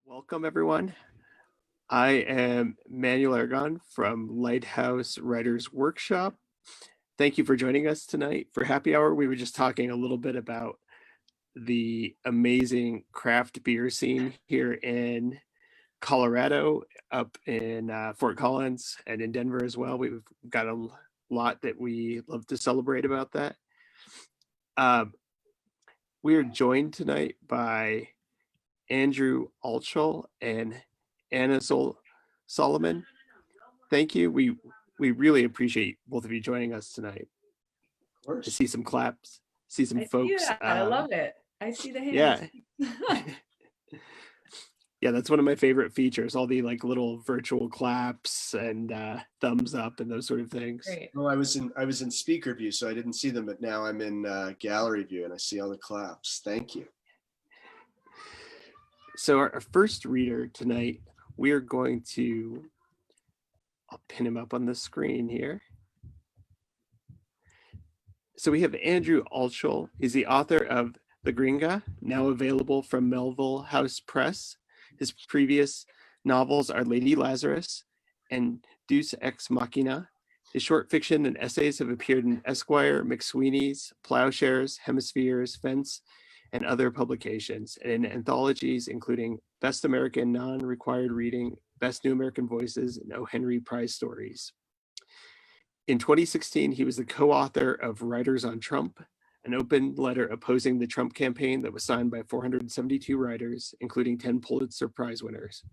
Welcome, everyone. I am Manuel Aragon from Lighthouse Writers Workshop. Thank you for joining us tonight. For happy hour, we were just talking a little bit about the amazing craft beer scene here in Colorado, up in Fort Collins, and in Denver as well. We've got a lot that we love to celebrate about that. We are joined tonight by Andrew Altschul and Anna Solomon. Thank you. We really appreciate both of you joining us tonight. Of course. To see some claps, see some folks. I love it. I see the hands. Yeah. Yeah, that's one of my favorite features. All the like little virtual claps and thumbs up and those sort of things. Great. Well, I was in speaker view, so I didn't see them, but now I'm in gallery view and I see all the claps. Thank you. So our first reader tonight, we are going to, I'll pin him up on the screen here. So we have Andrew Altschul. He's the author of The Gringa, now available from Melville House Press. His previous novels are Lady Lazarus and Deus Ex Machina. His short fiction and essays have appeared in Esquire, McSweeney's, Ploughshares, Hemispheres, Fence, and other publications, and in anthologies including Best American Non-Required Reading, Best New American Voices, and O. Henry Prize Stories. In 2016, he was the co-author of Writers on Trump, an open letter opposing the Trump campaign that was signed by 472 writers, including 10 Pulitzer Prize winners.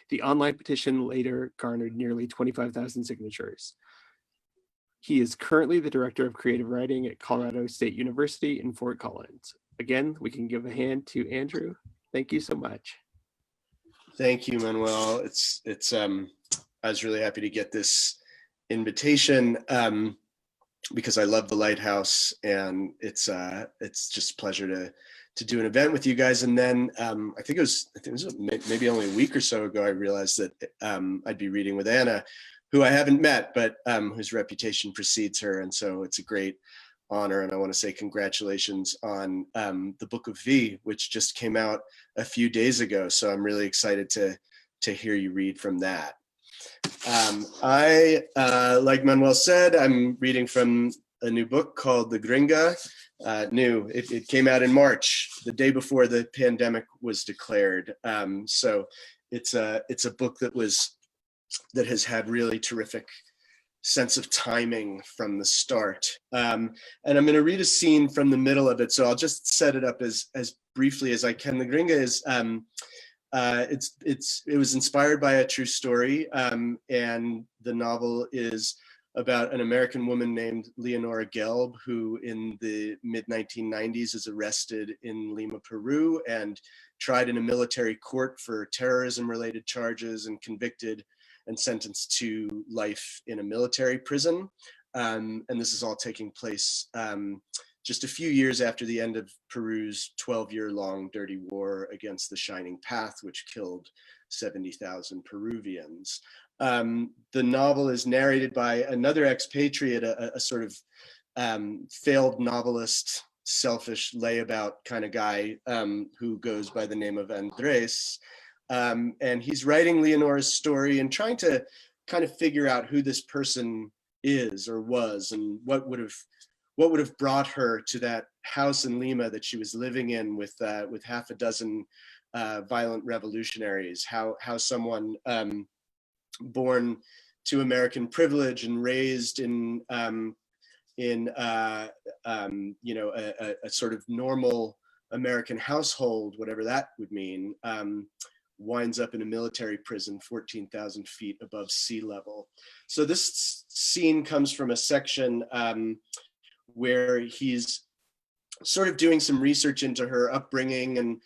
The online petition later garnered nearly 25,000 signatures. He is currently the Director of Creative Writing at Colorado State University in Fort Collins. Again, we can give a hand to Andrew. Thank you so much. Thank you, Manuel. I was really happy to get this invitation because I love the Lighthouse, and it's just a pleasure to do an event with you guys. And then I think it was maybe only a week or so ago I realized that I'd be reading with Anna, who I haven't met, but whose reputation precedes her, and so it's a great honor. And I want to say congratulations on the Book of V, which just came out a few days ago. So I'm really excited to hear you read from that. Like Manuel said, I'm reading from a new book called The Gringa. It came out in March, the day before the pandemic was declared. So it's a book that has had really terrific sense of timing from the start. And I'm going to read a scene from the middle of it, so I'll just set it up as briefly as I can. The Gringa is it was inspired by a true story, and the novel is about an American woman named Leonora Gelb, who in the mid-1990s is arrested in Lima, Peru, and tried in a military court for terrorism-related charges and convicted and sentenced to life in a military prison. And this is all taking place just a few years after the end of Peru's 12-year-long dirty war against the Shining Path, which killed 70,000 Peruvians. The novel is narrated by another expatriate, a sort of failed novelist, selfish layabout kind of guy who goes by the name of Andres. And he's writing Leonora's story and trying to kind of figure out who this person is or was, and what would have brought her to that house in Lima that she was living in with half a dozen violent revolutionaries. How someone born to American privilege and raised in a sort of normal American household, whatever that would mean, winds up in a military prison 14,000 feet above sea level. So this scene comes from a section where he's sort of doing some research into her upbringing, and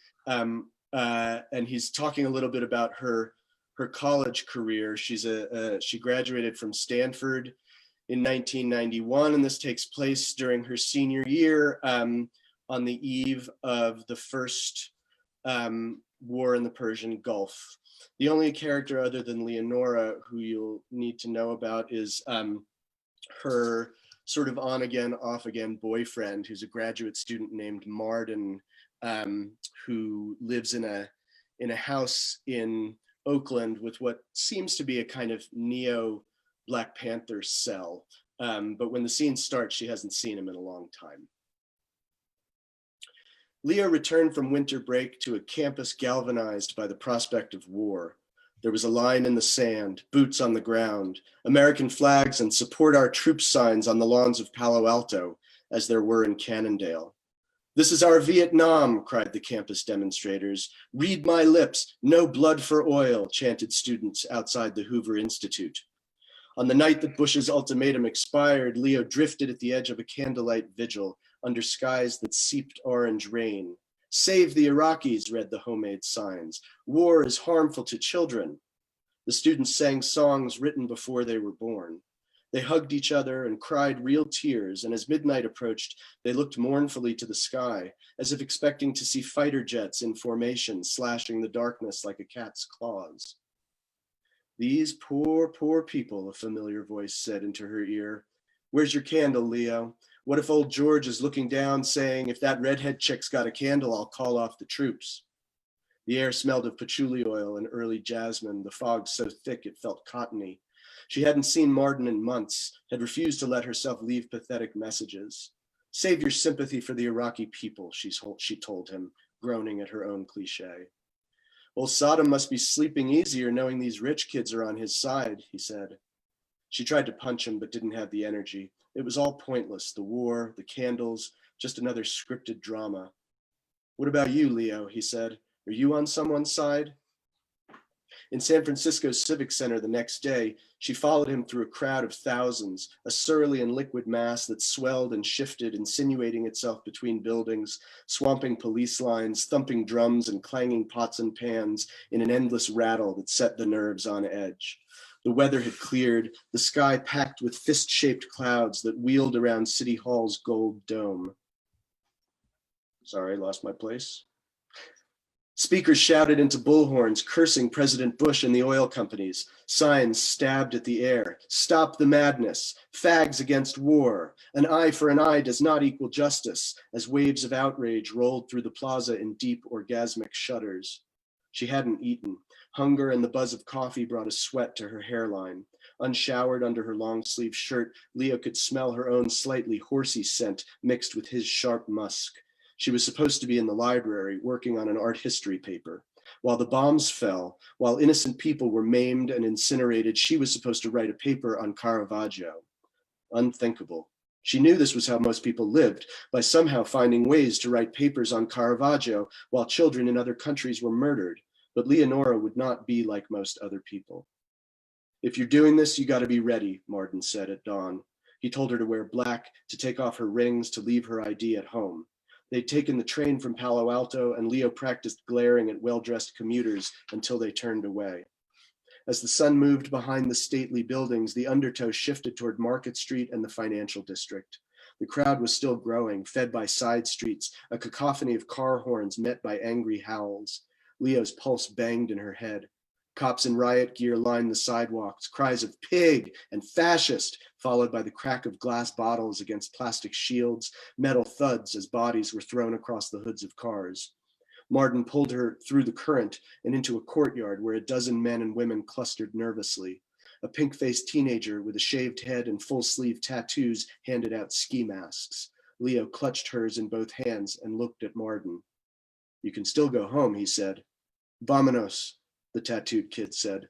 he's talking a little bit about her college career. She graduated from Stanford in 1991, and this takes place during her senior year on the eve of the first war in the Persian Gulf. The only character other than Leonora who you'll need to know about is her sort of on again, off again boyfriend, who's a graduate student named Marden, who lives in in a house in Oakland with what seems to be a kind of neo Black Panther cell. But when the scene starts, she hasn't seen him in a long time. Leo returned from winter break to a campus galvanized by the prospect of war. There was a line in the sand, boots on the ground, American flags and support our troops signs on the lawns of Palo Alto, as there were in Cannondale. "This is our Vietnam," cried the campus demonstrators. "Read my lips, no blood for oil," chanted students outside the Hoover Institute. On the night that Bush's ultimatum expired, Leo drifted at the edge of a candlelight vigil under skies that seeped orange rain. "Save the Iraqis," read the homemade signs. "War is harmful to children." The students sang songs written before they were born. They hugged each other and cried real tears, and as midnight approached, they looked mournfully to the sky, as if expecting to see fighter jets in formation, slashing the darkness like a cat's claws. "These poor, poor people," a familiar voice said into her ear. "Where's your candle, Leo? What if old George is looking down saying, if that redhead chick's got a candle, I'll call off the troops?" The air smelled of patchouli oil and early jasmine, the fog so thick it felt cottony. She hadn't seen Martin in months, had refused to let herself leave pathetic messages. "Save your sympathy for the Iraqi people," she told him, groaning at her own cliche. "Old Saddam must be sleeping easier knowing these rich kids are on his side," he said. She tried to punch him, but didn't have the energy. It was all pointless, the war, the candles, just another scripted drama. "What about you, Leo?" he said. "Are you on someone's side?" In San Francisco's Civic Center the next day, she followed him through a crowd of thousands, a surly and liquid mass that swelled and shifted, insinuating itself between buildings, swamping police lines, thumping drums and clanging pots and pans in an endless rattle that set the nerves on edge. The weather had cleared, the sky packed with fist-shaped clouds that wheeled around City Hall's gold dome. Sorry, lost my place. Speakers shouted into bullhorns, cursing President Bush and the oil companies. Signs stabbed at the air. "Stop the madness. Fags against war. An eye for an eye does not equal justice," as waves of outrage rolled through the plaza in deep orgasmic shudders. She hadn't eaten. Hunger and the buzz of coffee brought a sweat to her hairline. Unshowered under her long-sleeved shirt, Leo could smell her own slightly horsey scent mixed with his sharp musk. She was supposed to be in the library working on an art history paper. While the bombs fell, while innocent people were maimed and incinerated, she was supposed to write a paper on Caravaggio. Unthinkable. She knew this was how most people lived, by somehow finding ways to write papers on Caravaggio while children in other countries were murdered. But Leonora would not be like most other people. "If you're doing this, you got to be ready," Martin said at dawn. He told her to wear black, to take off her rings, to leave her ID at home. They'd taken the train from Palo Alto, and Leo practiced glaring at well-dressed commuters until they turned away. As the sun moved behind the stately buildings, the undertow shifted toward Market Street and the financial district. The crowd was still growing, fed by side streets, a cacophony of car horns met by angry howls. Leo's pulse banged in her head. Cops in riot gear lined the sidewalks, cries of "pig" and "fascist," followed by the crack of glass bottles against plastic shields, metal thuds as bodies were thrown across the hoods of cars. Martin pulled her through the current and into a courtyard where a dozen men and women clustered nervously. A pink-faced teenager with a shaved head and full-sleeve tattoos handed out ski masks. Leo clutched hers in both hands and looked at Martin. "You can still go home," he said. "Vámonos," the tattooed kid said.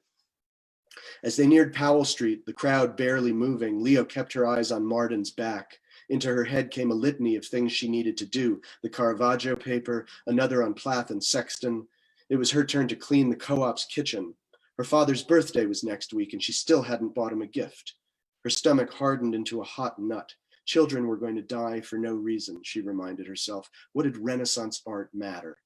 As they neared Powell Street, the crowd barely moving, Leo kept her eyes on Martin's back. Into her head came a litany of things she needed to do, the Caravaggio paper, another on Plath and Sexton. It was her turn to clean the co-op's kitchen. Her father's birthday was next week, and she still hadn't bought him a gift. Her stomach hardened into a hot nut. Children were going to die for no reason, she reminded herself. What did Renaissance art matter?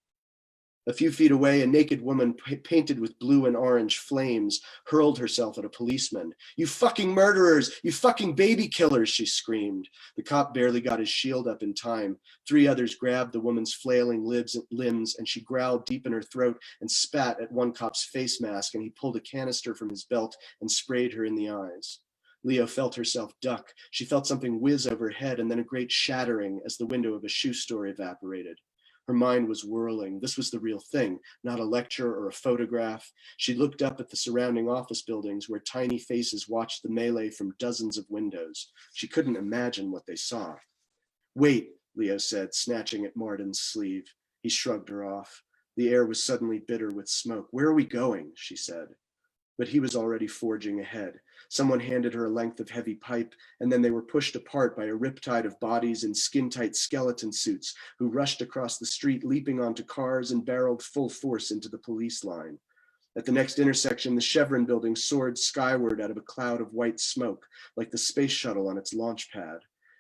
A few feet away, a naked woman painted with blue and orange flames hurled herself at a policeman. "You fucking murderers! You fucking baby killers!" she screamed. The cop barely got his shield up in time. 3 others grabbed the woman's flailing limbs, and she growled deep in her throat and spat at one cop's face mask, and he pulled a canister from his belt and sprayed her in the eyes. Leo felt herself duck. She felt something whiz overhead and then a great shattering as the window of a shoe store evaporated. Her mind was whirling. This was the real thing, not a lecture or a photograph. She looked up at the surrounding office buildings where tiny faces watched the melee from dozens of windows. She couldn't imagine what they saw. Wait, Leo said, snatching at Martin's sleeve. He shrugged her off. The air was suddenly bitter with smoke. Where are we going? She said. But he was already forging ahead. Someone handed her a length of heavy pipe, and then they were pushed apart by a riptide of bodies in skin-tight skeleton suits who rushed across the street, leaping onto cars and barreled full force into the police line. At the next intersection, the Chevron building soared skyward out of a cloud of white smoke, like the space shuttle on its launch pad.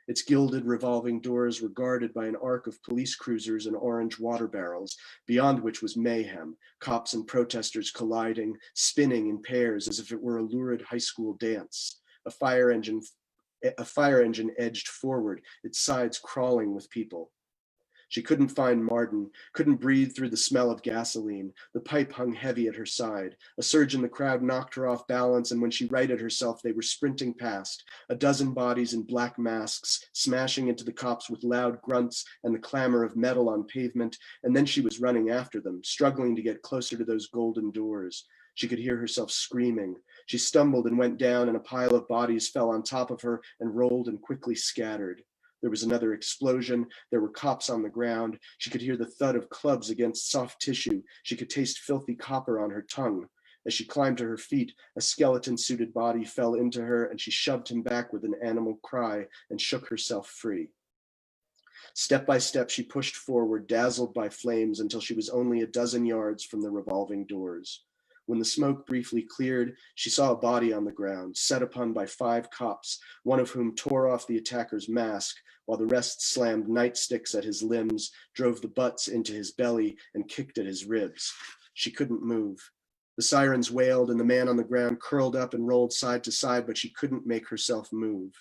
Its gilded revolving doors were guarded by an arc of police cruisers and orange water barrels, beyond which was mayhem, cops and protesters colliding, spinning in pairs as if it were a lurid high school dance. A fire engine edged forward, its sides crawling with people. She couldn't find Martin, couldn't breathe through the smell of gasoline. The pipe hung heavy at her side. A surge in the crowd knocked her off balance, and when she righted herself, they were sprinting past, a dozen bodies in black masks, smashing into the cops with loud grunts and the clamor of metal on pavement, and then she was running after them, struggling to get closer to those golden doors. She could hear herself screaming. She stumbled and went down, and a pile of bodies fell on top of her and rolled and quickly scattered. There was another explosion. There were cops on the ground. She could hear the thud of clubs against soft tissue. She could taste filthy copper on her tongue. As she climbed to her feet, a skeleton-suited body fell into her, and she shoved him back with an animal cry and shook herself free. Step by step, she pushed forward, dazzled by flames, until she was only a dozen yards from the revolving doors. When the smoke briefly cleared, she saw a body on the ground, set upon by 5 cops, one of whom tore off the attacker's mask, while the rest slammed nightsticks at his limbs, drove the butts into his belly, and kicked at his ribs. She couldn't move. The sirens wailed, and the man on the ground curled up and rolled side to side, but she couldn't make herself move.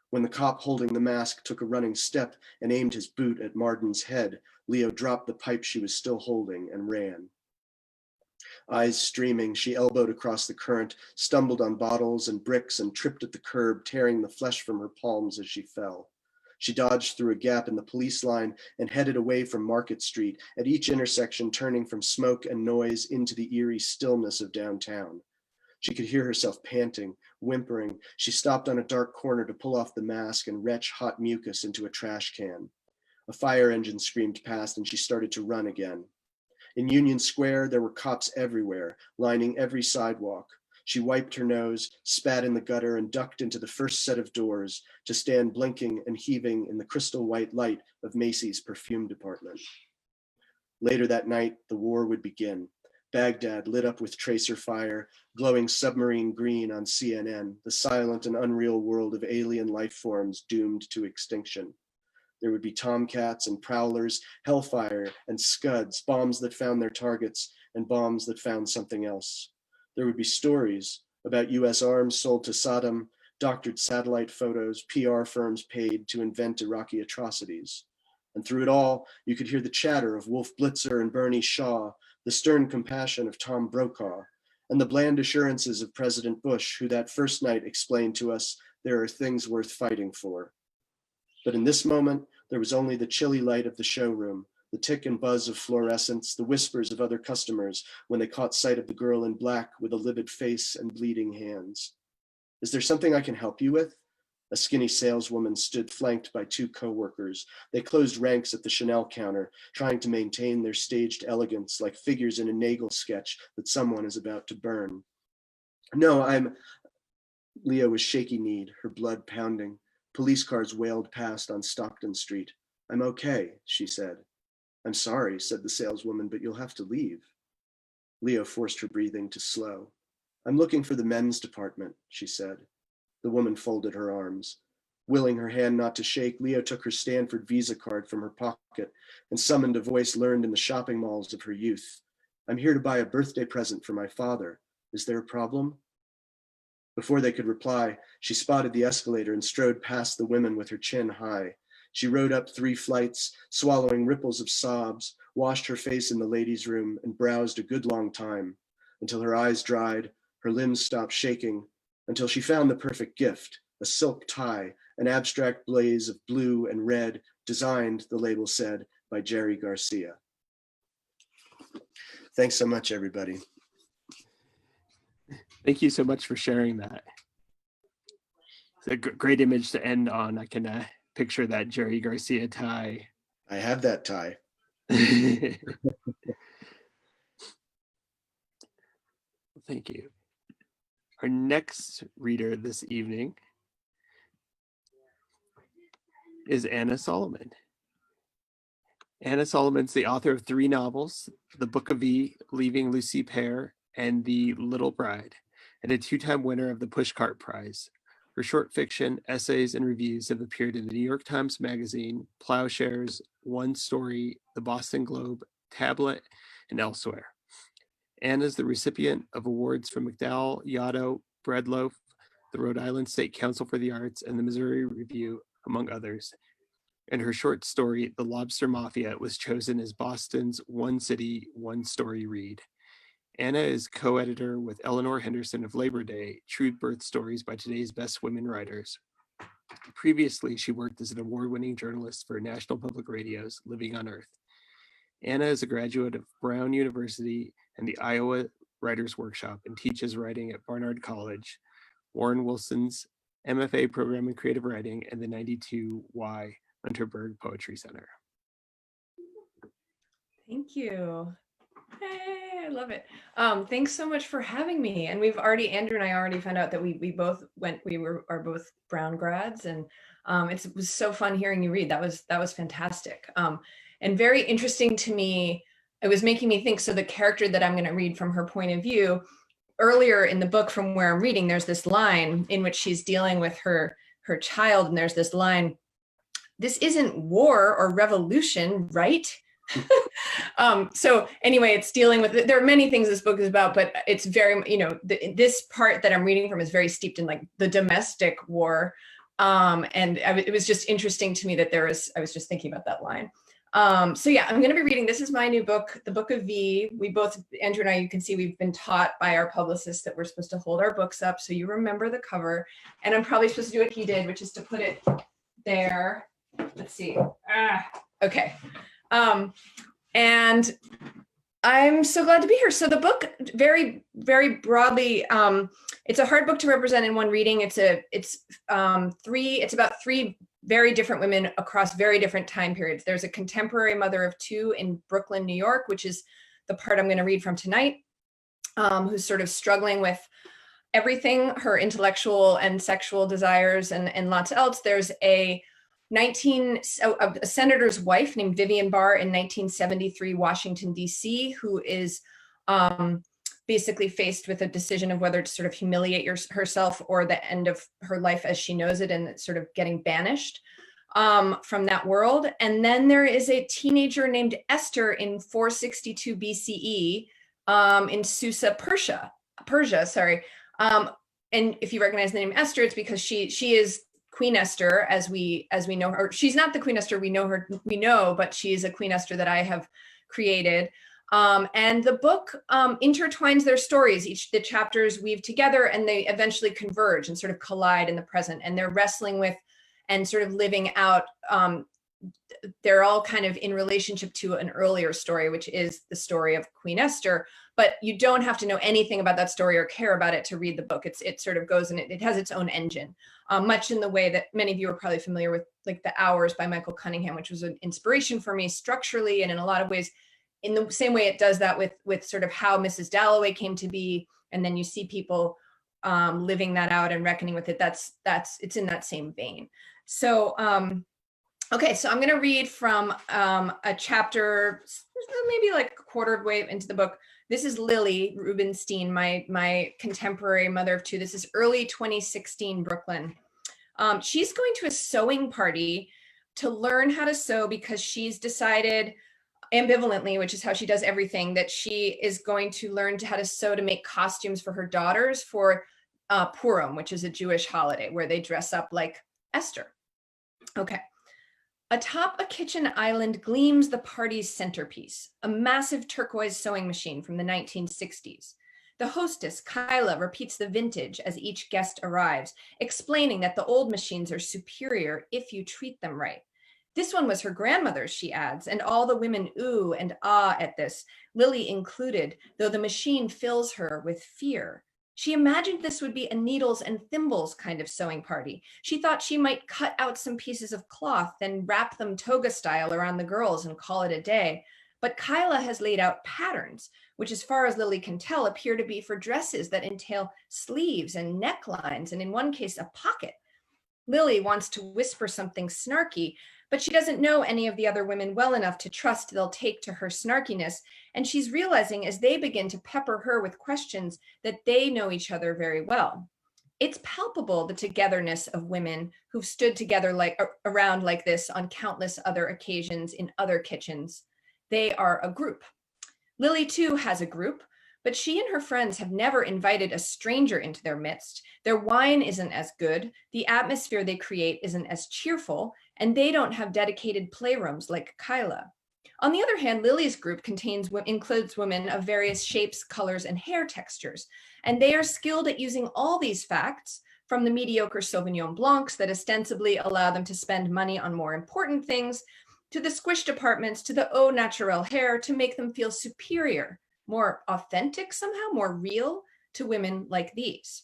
When the cop holding the mask took a running step and aimed his boot at Martin's head, Leo dropped the pipe she was still holding and ran. Eyes streaming, she elbowed across the current, stumbled on bottles and bricks, and tripped at the curb, tearing the flesh from her palms as she fell. She dodged through a gap in the police line and headed away from Market Street, at each intersection turning from smoke and noise into the eerie stillness of downtown. She could hear herself panting, whimpering. She stopped on a dark corner to pull off the mask and retch hot mucus into a trash can. A fire engine screamed past, and she started to run again. In Union Square, there were cops everywhere, lining every sidewalk. She wiped her nose, spat in the gutter, and ducked into the first set of doors to stand blinking and heaving in the crystal white light of Macy's perfume department. Later that night, the war would begin. Baghdad lit up with tracer fire, glowing submarine green on CNN, the silent and unreal world of alien life forms doomed to extinction. There would be tomcats and prowlers, hellfire and scuds, bombs that found their targets and bombs that found something else. There would be stories about US arms sold to Saddam, doctored satellite photos, PR firms paid to invent Iraqi atrocities. And through it all, you could hear the chatter of Wolf Blitzer and Bernie Shaw, the stern compassion of Tom Brokaw, and the bland assurances of President Bush, who that first night explained to us there are things worth fighting for. But in this moment, there was only the chilly light of the showroom, the tick and buzz of fluorescents, the whispers of other customers when they caught sight of the girl in black with a livid face and bleeding hands. Is there something I can help you with? A skinny saleswoman stood flanked by 2 coworkers. They closed ranks at the Chanel counter, trying to maintain their staged elegance like figures in a Nagel sketch that someone is about to burn. No, Leo was shaky-kneed, her blood pounding. Police cars wailed past on Stockton Street. I'm okay, she said. I'm sorry, said the saleswoman, but you'll have to leave. Leo forced her breathing to slow. I'm looking for the men's department, she said. The woman folded her arms. Willing her hand not to shake, Leo took her Stanford Visa card from her pocket and summoned a voice learned in the shopping malls of her youth. I'm here to buy a birthday present for my father. Is there a problem? Before they could reply, she spotted the escalator and strode past the women with her chin high. She rode up 3 flights, swallowing ripples of sobs, washed her face in the ladies' room, and browsed a good long time, until her eyes dried, her limbs stopped shaking, until she found the perfect gift, a silk tie, an abstract blaze of blue and red, designed, the label said, by Jerry Garcia. Thanks so much, everybody. Thank you so much for sharing that. It's a great image to end on. I can picture that Jerry Garcia tie. I have that tie. Thank you. Our next reader this evening is Anna Solomon. Anna Solomon's the author of 3 novels, The Book of V, Leaving Lucy Pear, and The Little Bride, and a 2-time winner of the Pushcart Prize. Her short fiction, essays, and reviews have appeared in the New York Times Magazine, Ploughshares, One Story, the Boston Globe, Tablet, and elsewhere. Anna is the recipient of awards from MacDowell, Yaddo, Loaf, the Rhode Island State Council for the Arts, and the Missouri Review, among others. And her short story, The Lobster Mafia, was chosen as Boston's One City, One Story read. Anna is co-editor with Eleanor Henderson of Labor Day, True Birth Stories by Today's Best Women Writers. Previously, she worked as an award-winning journalist for National Public Radio's Living on Earth. Anna is a graduate of Brown University and the Iowa Writers Workshop and teaches writing at Barnard College, Warren Wilson's MFA program in creative writing, and the 92Y Unterberg Poetry Center. Thank you. Hey, I love it. Thanks so much for having me. And Andrew and I already found out that we are both Brown grads, and it was so fun hearing you read. That was fantastic. And very interesting to me. It was making me think, so the character that I'm going to read from her point of view, earlier in the book from where I'm reading, there's this line in which she's dealing with her child, and there's this line, "This isn't war or revolution, right?" So anyway, it's dealing with, there are many things this book is about, but it's very, this part that I'm reading from is very steeped in like the domestic war. And it was just interesting to me that I was just thinking about that line. So yeah, I'm going to be reading, this is my new book, The Book of V. We both, Andrew and I, you can see we've been taught by our publicist that we're supposed to hold our books up so you remember the cover. And I'm probably supposed to do what he did, which is to put it there. Let's see. Okay. And I'm so glad to be here. So the book, very, very broadly, it's a hard book to represent in one reading. It's about 3 very different women across very different time periods. There's a contemporary mother of 2 in Brooklyn, New York, which is the part I'm going to read from tonight, who's sort of struggling with everything, her intellectual and sexual desires and lots else. There's a senator's wife named Vivian Barr in 1973, Washington, D.C., who is basically faced with a decision of whether to sort of humiliate herself or the end of her life as she knows it, and sort of getting banished from that world. And then there is a teenager named Esther in 462 BCE in Susa, Persia. Sorry. And if you recognize the name Esther, it's because she is Queen Esther as we know her. She's not the Queen Esther we know, but she is a Queen Esther that I have created. And the book intertwines their stories. The chapters weave together and they eventually converge and sort of collide in the present. And they're wrestling with and sort of living out, they're all kind of in relationship to an earlier story, which is the story of Queen Esther. But you don't have to know anything about that story or care about it to read the book. It sort of goes and it has its own engine, much in the way that many of you are probably familiar with, like The Hours by Michael Cunningham, which was an inspiration for me structurally and in a lot of ways. In the same way it does that with sort of how Mrs. Dalloway came to be, and then you see people living that out and reckoning with it. It's in that same vein. So okay, so I'm going to read from a chapter, maybe like a quarter of the way into the book. This is Lily Rubenstein, my contemporary mother of 2. This is early 2016 Brooklyn. She's going to a sewing party to learn how to sew because she's decided ambivalently, which is how she does everything, that she is going to learn how to sew to make costumes for her daughters for Purim, which is a Jewish holiday where they dress up like Esther. Okay. Atop a kitchen island gleams the party's centerpiece, a massive turquoise sewing machine from the 1960s. The hostess, Kyla, repeats the vintage as each guest arrives, explaining that the old machines are superior if you treat them right. This one was her grandmother's, she adds, and all the women ooh and ah at this, Lily included, though the machine fills her with fear. She imagined this would be a needles and thimbles kind of sewing party. She thought she might cut out some pieces of cloth, then wrap them toga style around the girls and call it a day. But Kyla has laid out patterns, which as far as Lily can tell, appear to be for dresses that entail sleeves and necklines, and in one case, a pocket. Lily wants to whisper something snarky, but she doesn't know any of the other women well enough to trust they'll take to her snarkiness, and she's realizing as they begin to pepper her with questions that they know each other very well. It's palpable, the togetherness of women who've stood together around like this on countless other occasions in other kitchens. They are a group. Lily too has a group, but she and her friends have never invited a stranger into their midst. Their wine isn't as good, the atmosphere they create isn't as cheerful, and they don't have dedicated playrooms like Kyla. On the other hand, Lily's group includes women of various shapes, colors, and hair textures, and they are skilled at using all these facts, from the mediocre Sauvignon Blancs that ostensibly allow them to spend money on more important things, to the squished apartments, to the au naturel hair, to make them feel superior, more authentic somehow, more real to women like these.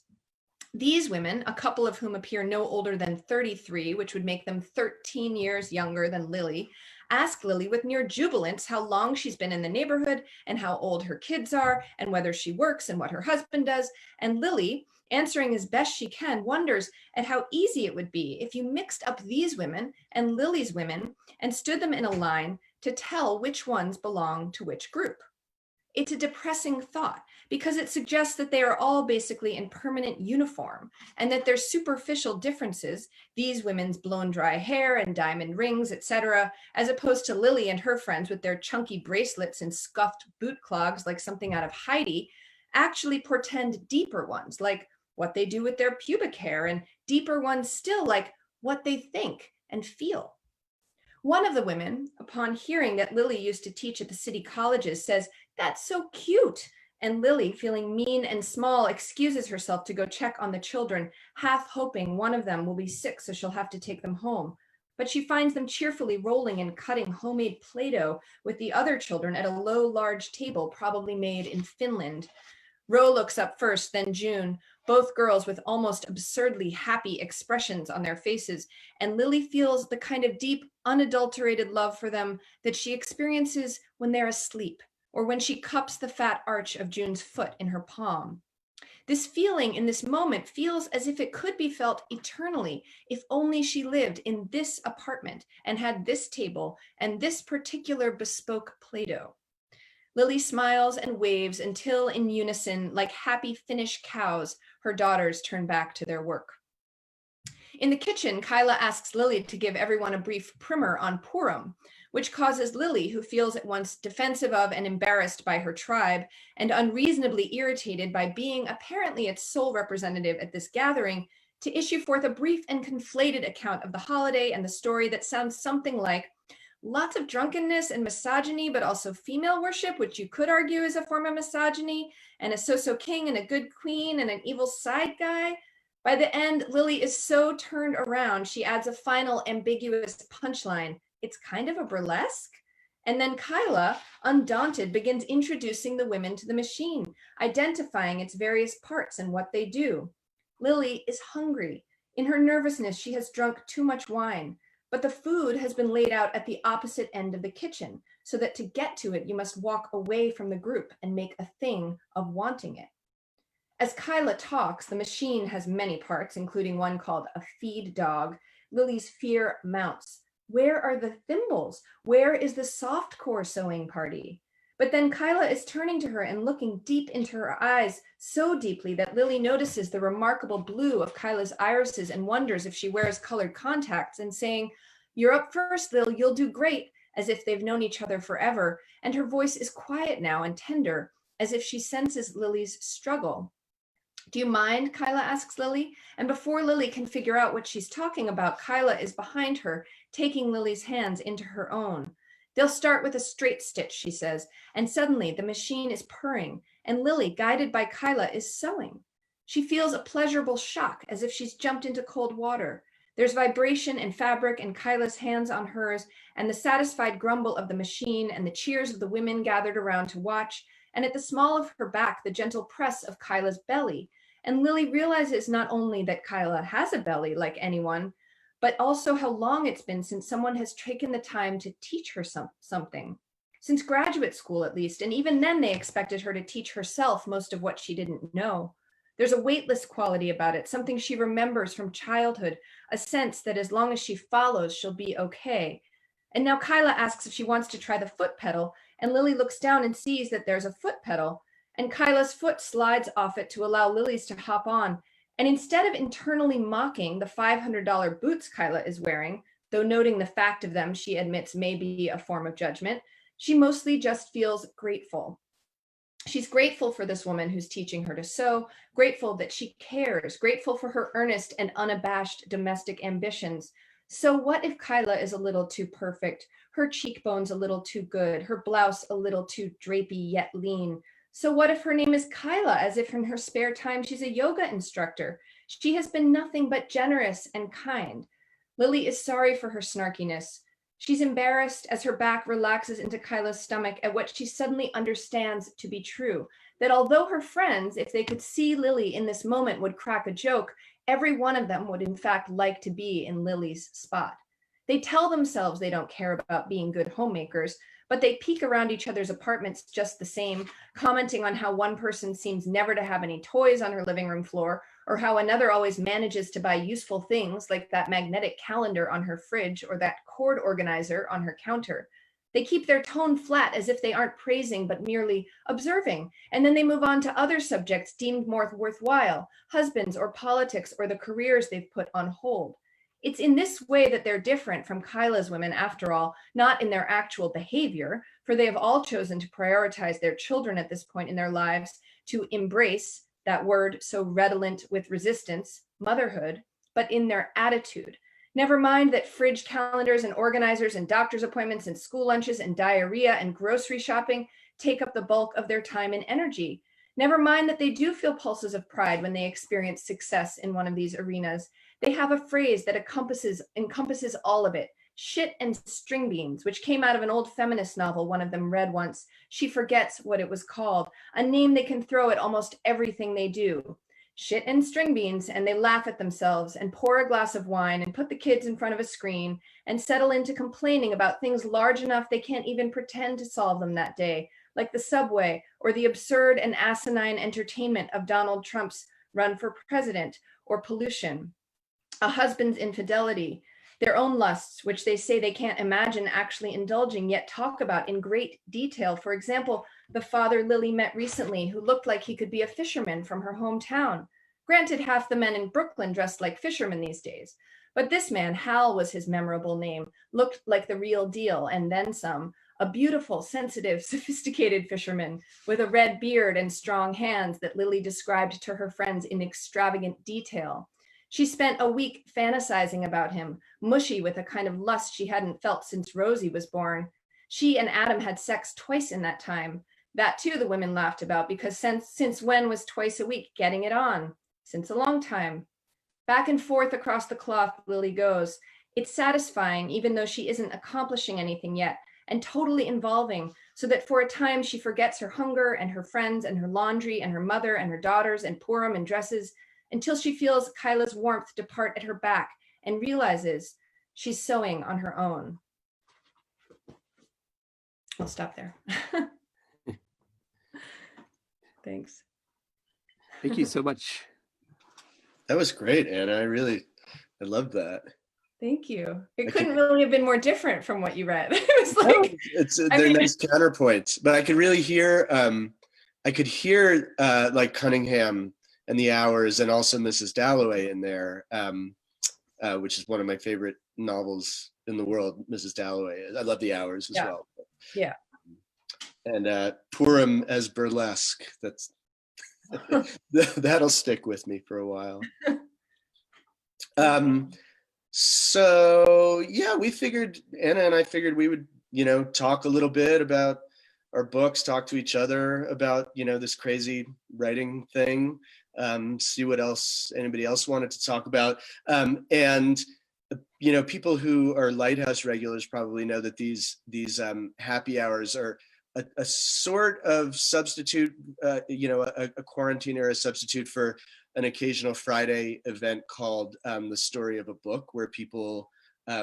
These women, a couple of whom appear no older than 33, which would make them 13 years younger than Lily, ask Lily with near jubilance how long she's been in the neighborhood and how old her kids are and whether she works and what her husband does. And Lily, answering as best she can, wonders at how easy it would be if you mixed up these women and Lily's women and stood them in a line to tell which ones belong to which group. It's a depressing thought because it suggests that they are all basically in permanent uniform and that their superficial differences, these women's blown dry hair and diamond rings, etc., as opposed to Lily and her friends with their chunky bracelets and scuffed boot clogs like something out of Heidi, actually portend deeper ones, like what they do with their pubic hair, and deeper ones still, like what they think and feel. One of the women, upon hearing that Lily used to teach at the city colleges, says, "That's so cute." And Lily, feeling mean and small, excuses herself to go check on the children, half hoping one of them will be sick so she'll have to take them home. But she finds them cheerfully rolling and cutting homemade Play-Doh with the other children at a low, large table, probably made in Finland. Ro looks up first, then June, both girls with almost absurdly happy expressions on their faces, and Lily feels the kind of deep, unadulterated love for them that she experiences when they're asleep, or when she cups the fat arch of June's foot in her palm. This feeling in this moment feels as if it could be felt eternally if only she lived in this apartment and had this table and this particular bespoke Play-Doh. Lily smiles and waves until, in unison, like happy Finnish cows, her daughters turn back to their work. In the kitchen, Kyla asks Lily to give everyone a brief primer on Purim, which causes Lily, who feels at once defensive of and embarrassed by her tribe, and unreasonably irritated by being apparently its sole representative at this gathering, to issue forth a brief and conflated account of the holiday and the story that sounds something like, lots of drunkenness and misogyny, but also female worship, which you could argue is a form of misogyny, and a so-so king and a good queen and an evil side guy. By the end, Lily is so turned around, she adds a final ambiguous punchline. It's kind of a burlesque. And then Kyla, undaunted, begins introducing the women to the machine, identifying its various parts and what they do. Lily is hungry. In her nervousness, she has drunk too much wine. But the food has been laid out at the opposite end of the kitchen, so that to get to it, you must walk away from the group and make a thing of wanting it. As Kyla talks, the machine has many parts, including one called a feed dog. Lily's fear mounts. Where are the thimbles? Where is the softcore sewing party? But then Kyla is turning to her and looking deep into her eyes, so deeply that Lily notices the remarkable blue of Kyla's irises and wonders if she wears colored contacts, and saying, "You're up first, Lil, you'll do great," as if they've known each other forever. And her voice is quiet now and tender, as if she senses Lily's struggle. "Do you mind?" Kyla asks Lily. And before Lily can figure out what she's talking about, Kyla is behind her, taking Lily's hands into her own. "They'll start with a straight stitch," she says, and suddenly the machine is purring, and Lily, guided by Kyla, is sewing. She feels a pleasurable shock, as if she's jumped into cold water. There's vibration and fabric and Kyla's hands on hers, and the satisfied grumble of the machine and the cheers of the women gathered around to watch, and at the small of her back, the gentle press of Kyla's belly. And Lily realizes not only that Kyla has a belly like anyone, but also how long it's been since someone has taken the time to teach her something. Since graduate school, at least, and even then they expected her to teach herself most of what she didn't know. There's a weightless quality about it, something she remembers from childhood, a sense that as long as she follows, she'll be okay. And now Kyla asks if she wants to try the foot pedal, and Lily looks down and sees that there's a foot pedal, and Kyla's foot slides off it to allow Lily's to hop on. And instead of internally mocking the $500 boots Kyla is wearing, though noting the fact of them she admits may be a form of judgment, she mostly just feels grateful. She's grateful for this woman who's teaching her to sew, grateful that she cares, grateful for her earnest and unabashed domestic ambitions. So what if Kyla is a little too perfect, her cheekbones a little too good, her blouse a little too drapey yet lean? So what if her name is Kyla, as if in her spare time she's a yoga instructor? She has been nothing but generous and kind. Lily is sorry for her snarkiness. She's embarrassed as her back relaxes into Kyla's stomach at what she suddenly understands to be true, that although her friends, if they could see Lily in this moment, would crack a joke, every one of them would in fact like to be in Lily's spot. They tell themselves they don't care about being good homemakers, but they peek around each other's apartments just the same, commenting on how one person seems never to have any toys on her living room floor, or how another always manages to buy useful things like that magnetic calendar on her fridge or that cord organizer on her counter. They keep their tone flat as if they aren't praising but merely observing, and then they move on to other subjects deemed more worthwhile, husbands or politics or the careers they've put on hold. It's in this way that they're different from Kyla's women, after all, not in their actual behavior, for they have all chosen to prioritize their children at this point in their lives, to embrace that word so redolent with resistance, motherhood, but in their attitude. Never mind that fridge calendars and organizers and doctor's appointments and school lunches and diarrhea and grocery shopping take up the bulk of their time and energy. Never mind that they do feel pulses of pride when they experience success in one of these arenas. They have a phrase that encompasses all of it. Shit and string beans, which came out of an old feminist novel one of them read once. She forgets what it was called, a name they can throw at almost everything they do. Shit and string beans, and they laugh at themselves and pour a glass of wine and put the kids in front of a screen and settle into complaining about things large enough they can't even pretend to solve them that day, like the subway or the absurd and asinine entertainment of Donald Trump's run for president, or pollution, a husband's infidelity, their own lusts, which they say they can't imagine actually indulging, yet talk about in great detail. For example, the father Lily met recently, who looked like he could be a fisherman from her hometown. Granted, half the men in Brooklyn dressed like fishermen these days, but this man, Hal was his memorable name, looked like the real deal, and then some. A beautiful, sensitive, sophisticated fisherman with a red beard and strong hands that Lily described to her friends in extravagant detail. She spent a week fantasizing about him, mushy with a kind of lust she hadn't felt since Rosie was born. She and Adam had sex twice in that time. That too the women laughed about, because since when was twice a week getting it on? Since a long time. Back and forth across the cloth Lily goes. It's satisfying, even though she isn't accomplishing anything yet, and totally involving, so that for a time she forgets her hunger and her friends and her laundry and her mother and her daughters and Purim and dresses, until she feels Kyla's warmth depart at her back and realizes she's sewing on her own. I'll stop there. Thanks. Thank you so much. That was great, Anna. I loved that. Thank you. It couldn't really have been more different from what you read. It was like, They're nice counterpoints, but I could really hear, like Cunningham and the Hours, and also Mrs. Dalloway in there, which is one of my favorite novels in the world, Mrs. Dalloway. I love the Hours as well. Yeah. And Purim as burlesque. That's that'll stick with me for a while. So yeah, Anna and I figured we would, talk a little bit about our books, talk to each other about, this crazy writing thing, see what else anybody else wanted to talk about. And people who are Lighthouse regulars probably know that these happy hours are a sort of substitute, a quarantine or a substitute for an occasional Friday event called The Story of a Book, where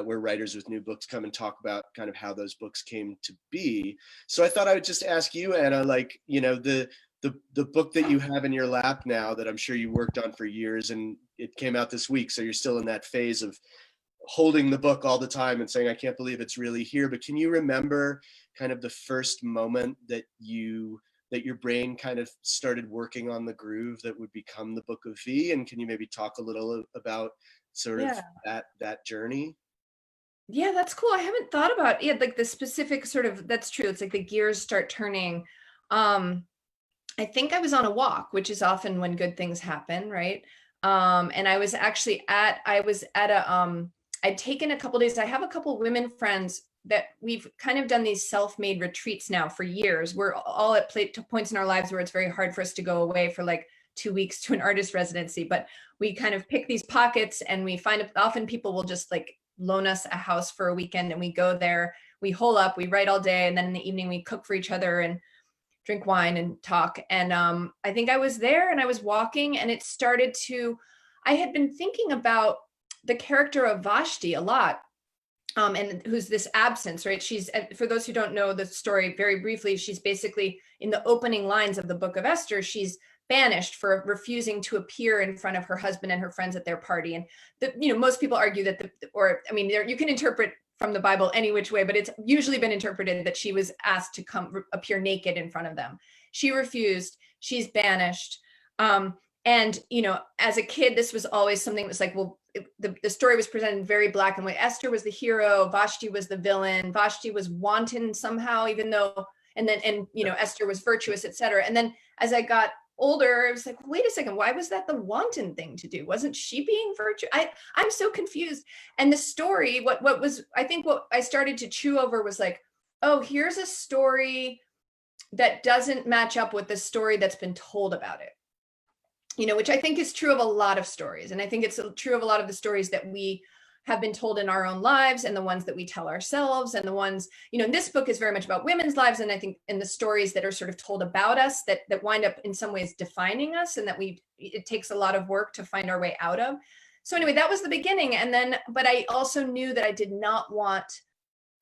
where writers with new books come and talk about kind of how those books came to be. So I thought I would just ask you, Anna, the book that you have in your lap now that I'm sure you worked on for years, and it came out this week, so you're still in that phase of holding the book all the time and saying, I can't believe it's really here. But can you remember kind of the first moment that your brain kind of started working on the groove that would become the Book of V? And can you maybe talk a little about sort of that journey? Yeah, that's cool. I haven't thought about like the specific sort of, that's true. It's like the gears start turning. I think I was on a walk, which is often when good things happen, right? And I was actually I'd taken a couple days. I have a couple women friends that we've kind of done these self-made retreats now for years. We're all at points in our lives where it's very hard for us to go away for like 2 weeks to an artist residency, but we kind of pick these pockets, and we find often people will just like loan us a house for a weekend, and we go there, we hole up, we write all day, and then in the evening we cook for each other and drink wine and talk. And I think I was there and I was walking, and it started to, I had been thinking about the character of Vashti a lot, and who's this absence, right? She's, for those who don't know the story very briefly, she's basically in the opening lines of the Book of Esther, she's banished for refusing to appear in front of her husband and her friends at their party. And most people argue that you can interpret from the Bible any which way, but it's usually been interpreted that she was asked to come appear naked in front of them. She refused, she's banished. And, as a kid, this was always something that was like, well, the story was presented very black and white. Esther was the hero, Vashti was the villain, Vashti was wanton somehow, even though, and Esther was virtuous, etc. And then as I got older, I was like, wait a second, why was that the wanton thing to do? Wasn't she being virtuous? I'm so confused. And the story, what I started to chew over was like, oh, here's a story that doesn't match up with the story that's been told about it. Which I think is true of a lot of stories. And I think it's true of a lot of the stories that we have been told in our own lives, and the ones that we tell ourselves, and the ones, this book is very much about women's lives. And I think in the stories that are sort of told about us that wind up in some ways defining us, and that it takes a lot of work to find our way out of. So anyway, that was the beginning. And then, but I also knew that I did not want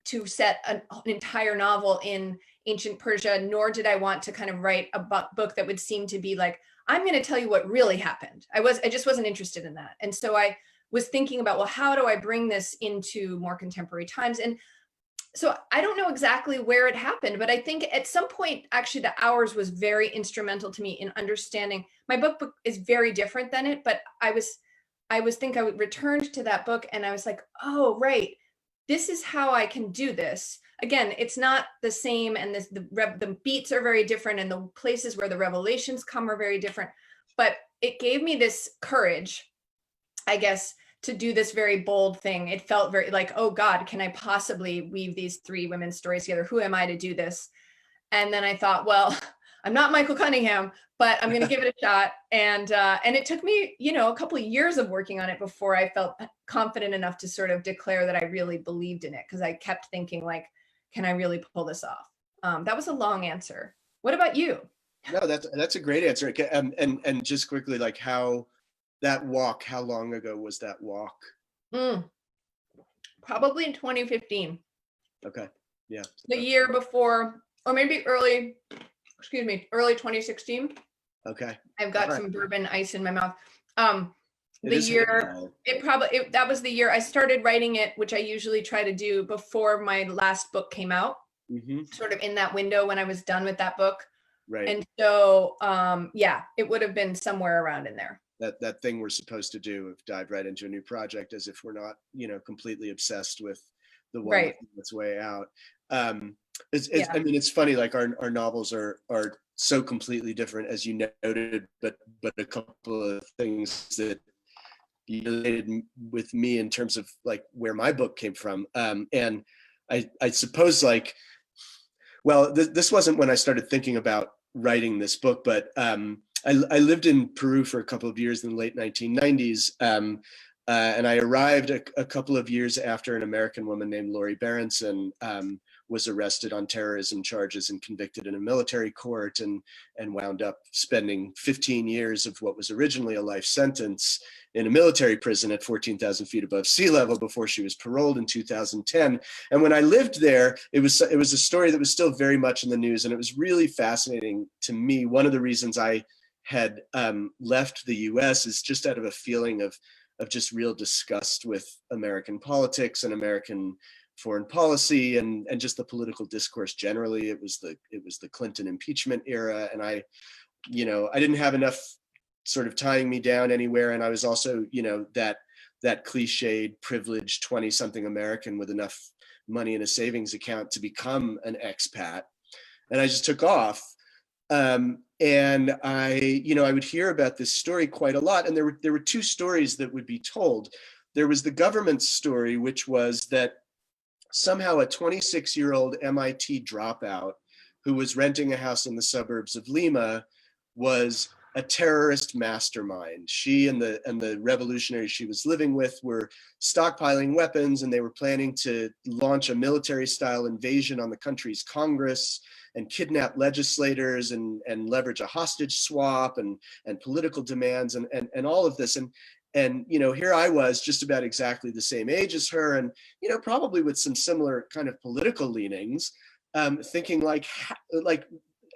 to set an entire novel in ancient Persia, nor did I want to kind of write a book that would seem to be like, I'm going to tell you what really happened. I just wasn't interested in that. And so I was thinking about, well, how do I bring this into more contemporary times? And so I don't know exactly where it happened, but I think at some point, actually, The Hours was very instrumental to me in understanding. My book is very different than it, but I returned to that book, and I was like, oh, right, this is how I can do this. Again, it's not the same, and the beats are very different, and the places where the revelations come are very different, but it gave me this courage, I guess, to do this very bold thing. It felt very like, oh God, can I possibly weave these three women's stories together? Who am I to do this? And then I thought, well, I'm not Michael Cunningham, but I'm going to give it a shot. And it took me, a couple of years of working on it before I felt confident enough to sort of declare that I really believed in it, because I kept thinking, like, can I really pull this off? That was a long answer. What about you? No, that's a great answer. And just quickly, like, how long ago was that walk? Probably in 2015. Okay. Yeah. The year before, or maybe early 2016. Okay. I've got some bourbon ice in my mouth. That was the year I started writing it, which I usually try to do before my last book came out, sort of in that window when I was done with that book. Right. And so, it would have been somewhere around in there. That thing we're supposed to do of dive right into a new project as if we're not, completely obsessed with the one that's way out. It's funny, like our novels are so completely different, as you noted, but a couple of things that you related with me in terms of like where my book came from. And I suppose, like, well, this wasn't when I started thinking about writing this book, but I lived in Peru for a couple of years in the late 1990s, And I arrived a couple of years after an American woman named Lori Berenson was arrested on terrorism charges and convicted in a military court, and wound up spending 15 years of what was originally a life sentence in a military prison at 14,000 feet above sea level before she was paroled in 2010. And when I lived there, it was a story that was still very much in the news, and it was really fascinating to me. One of the reasons I had left the US is just out of a feeling of just real disgust with American politics and American foreign policy and just the political discourse generally. It was the Clinton impeachment era, and I didn't have enough sort of tying me down anywhere. And I was also, that cliched privileged 20-something American with enough money in a savings account to become an expat. And I just took off. And I would hear about this story quite a lot. And there were two stories that would be told. There was the government story, which was that somehow a 26-year-old MIT dropout who was renting a house in the suburbs of Lima was a terrorist mastermind. She and the revolutionaries she was living with were stockpiling weapons, and they were planning to launch a military-style invasion on the country's Congress and kidnap legislators and leverage a hostage swap and political demands and all of this. And here I was, just about exactly the same age as her, and probably with some similar kind of political leanings, thinking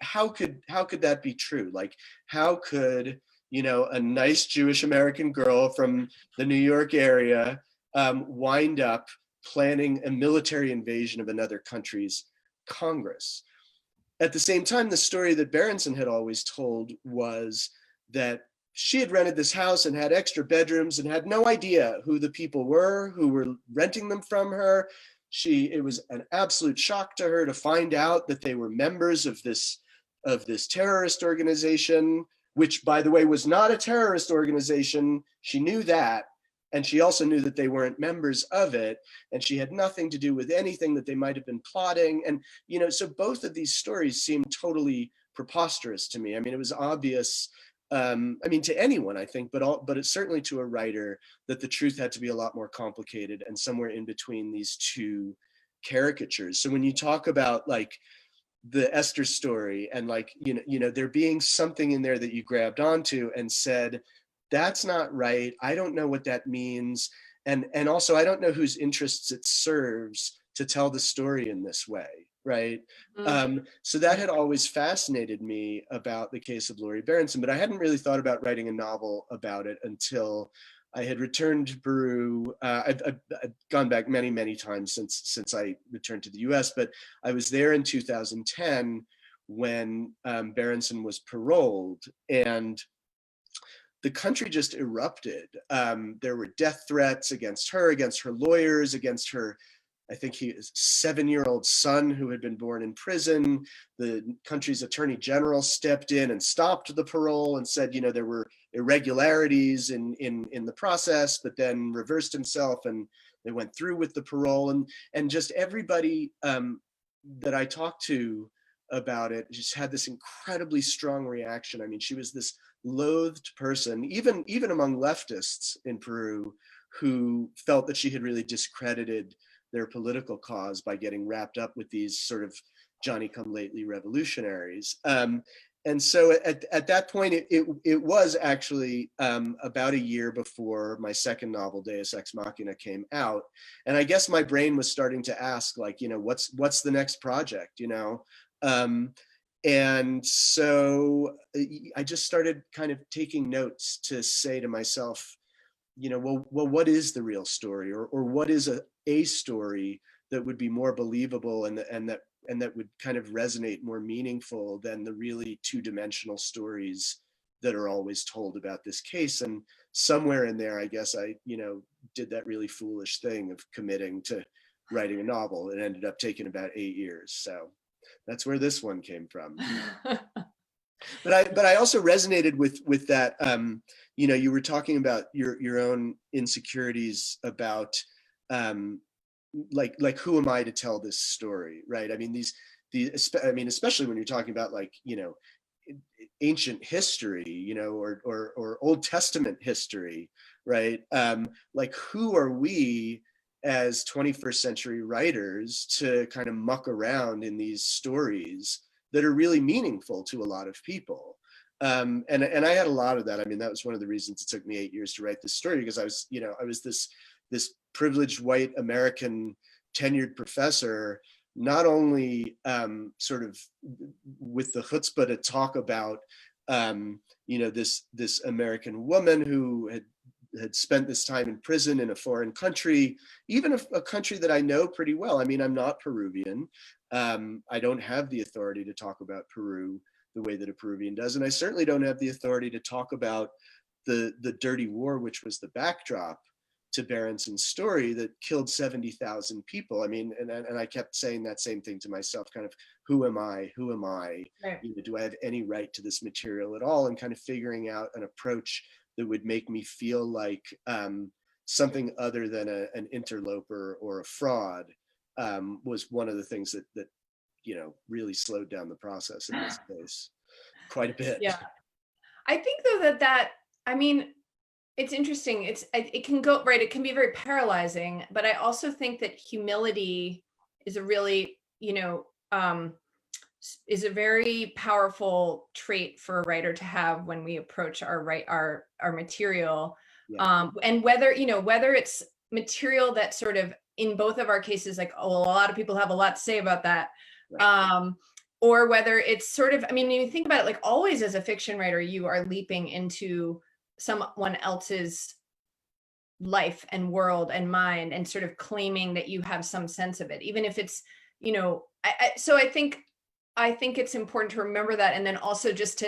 how could that be true? Like, how could a nice Jewish American girl from the New York area wind up planning a military invasion of another country's Congress? At the same time, the story that Berenson had always told was that she had rented this house and had extra bedrooms and had no idea who the people were who were renting them from her. It was an absolute shock to her to find out that they were members of this terrorist organization, which, by the way, was not a terrorist organization. She knew that. And she also knew that they weren't members of it, and she had nothing to do with anything that they might have been plotting. And, so both of these stories seemed totally preposterous to me. I mean, it was obvious, to anyone, I think, but it's certainly to a writer, that the truth had to be a lot more complicated and somewhere in between these two caricatures. So when you talk about like the Esther story and there being something in there that you grabbed onto and said, that's not right, I don't know what that means. And also, I don't know whose interests it serves to tell the story in this way, right? Mm-hmm. So that had always fascinated me about the case of Lori Berenson, but I hadn't really thought about writing a novel about it until I had returned to Peru. I've gone back many, many times since I returned to the US, but I was there in 2010 when Berenson was paroled, and the country just erupted. There were death threats against her lawyers, against her, I think his 7-year-old son who had been born in prison. The country's attorney general stepped in and stopped the parole and said, there were irregularities in the process, but then reversed himself and they went through with the parole. And just everybody that I talked to about it just had this incredibly strong reaction. I mean, she was this loathed person, even among leftists in Peru, who felt that she had really discredited their political cause by getting wrapped up with these sort of Johnny-come-lately revolutionaries. And so at that point, it was actually about a year before my second novel, Deus Ex Machina, came out. And I guess my brain was starting to ask, what's the next project, And so I just started kind of taking notes to say to myself, well, what is the real story, or what is a story that would be more believable and that would kind of resonate more meaningful than the really two-dimensional stories that are always told about this case. And somewhere in there, I guess I, did that really foolish thing of committing to writing a novel. It ended up taking about 8 years. So that's where this one came from. But I also resonated with that. You were talking about your own insecurities about like who am I to tell this story, right? I mean, especially when you're talking about ancient history, you know, or Old Testament history, right? Like, who are we as 21st century writers to kind of muck around in these stories that are really meaningful to a lot of people? And I had a lot of that. I mean, that was one of the reasons it took me 8 years to write this story, because I was this privileged white American tenured professor, not only sort of with the chutzpah to talk about this American woman who had spent this time in prison in a foreign country, even a country that I know pretty well. I mean, I'm not Peruvian. I don't have the authority to talk about Peru the way that a Peruvian does, and I certainly don't have the authority to talk about the dirty war, which was the backdrop to Berenson's story that killed 70,000 people. I mean, and I kept saying that same thing to myself, kind of, who am I? Who am I? Right. You know, do I have any right to this material at all? And kind of figuring out an approach that would make me feel like something other than an interloper or a fraud was one of the things that you know, really slowed down the process in this case quite a bit. Yeah. I think though that I mean, it's interesting. It can go right. It can be very paralyzing, but I also think that humility is a really, you know, is a very powerful trait for a writer to have when we approach our material. Yeah. And whether it's material that sort of, in both of our cases, like, oh, a lot of people have a lot to say about that. Right. Or whether it's sort of, I mean, when you think about it, like, always as a fiction writer, you are leaping into someone else's life and world and mind and sort of claiming that you have some sense of it, even if it's, you know, so I think it's important to remember that. And then also just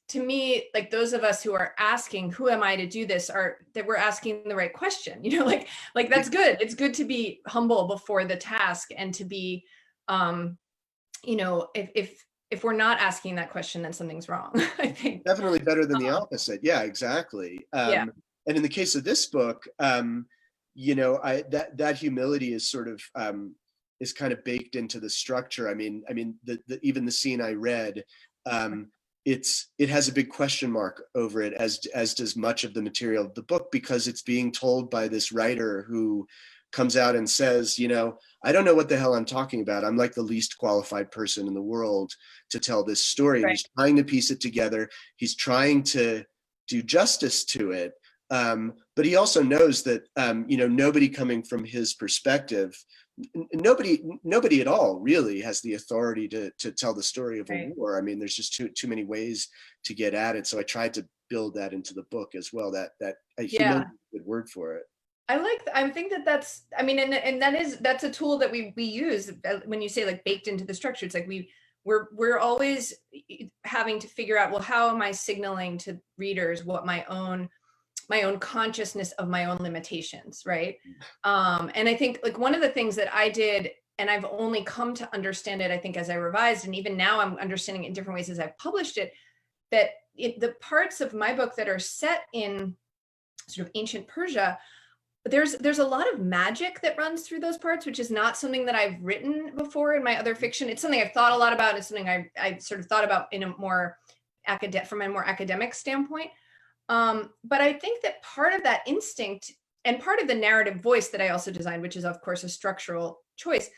to me, like, those of us who are asking, who am I to do this, are that we're asking the right question, you know, like that's good. It's good to be humble before the task, and to be, you know, if we're not asking that question, then something's wrong. I think Definitely better than the opposite. Yeah, exactly. Yeah. And in the case of this book, you know, that humility is sort of is kind of baked into the structure. I mean, even the scene I read, it has a big question mark over it, as does much of the material of the book, because it's being told by this writer who comes out and says, you know, I don't know what the hell I'm talking about. I'm like the least qualified person in the world to tell this story. Right. He's trying to piece it together. He's trying to do justice to it. But he also knows that, you know, nobody coming from his perspective, nobody at all really has the authority to tell the story of a war. I mean, there's just too many ways to get at it. So I tried to build that into the book as well. That humility is a good word for it. I think that's, I mean, and that's a tool that we use when you say, like, baked into the structure. It's like we're always having to figure out, well, how am I signaling to readers what my own consciousness of my own limitations, right? And I think, like, one of the things that I did, and I've only come to understand it, I think, as I revised, and even now I'm understanding it in different ways as I've published it, that the parts of my book that are set in sort of ancient Persia, there's a lot of magic that runs through those parts, which is not something that I've written before in my other fiction. It's something I've thought a lot about. And it's something I sort of thought about in a more from a more academic standpoint. But I think that part of that instinct and part of the narrative voice that I also designed, which is of course a structural choice,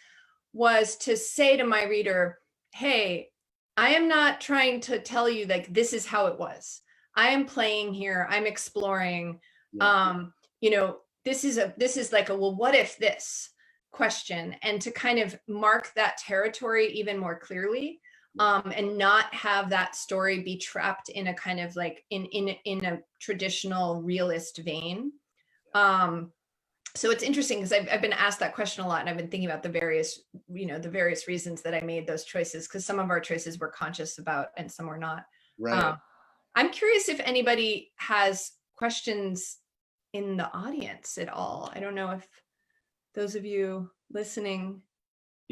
was to say to my reader, hey, I am not trying to tell you, like, this is how it was. I am playing here. I'm exploring. You know, this is like a, well, what if this question, and to kind of mark that territory even more clearly, and not have that story be trapped in a kind of like in a traditional realist vein. So it's interesting because I've been asked that question a lot, and I've been thinking about the various reasons that I made those choices, because some of our choices we're conscious about and some we're not. Right. I'm curious if anybody has questions in the audience at all. I don't know if those of you listening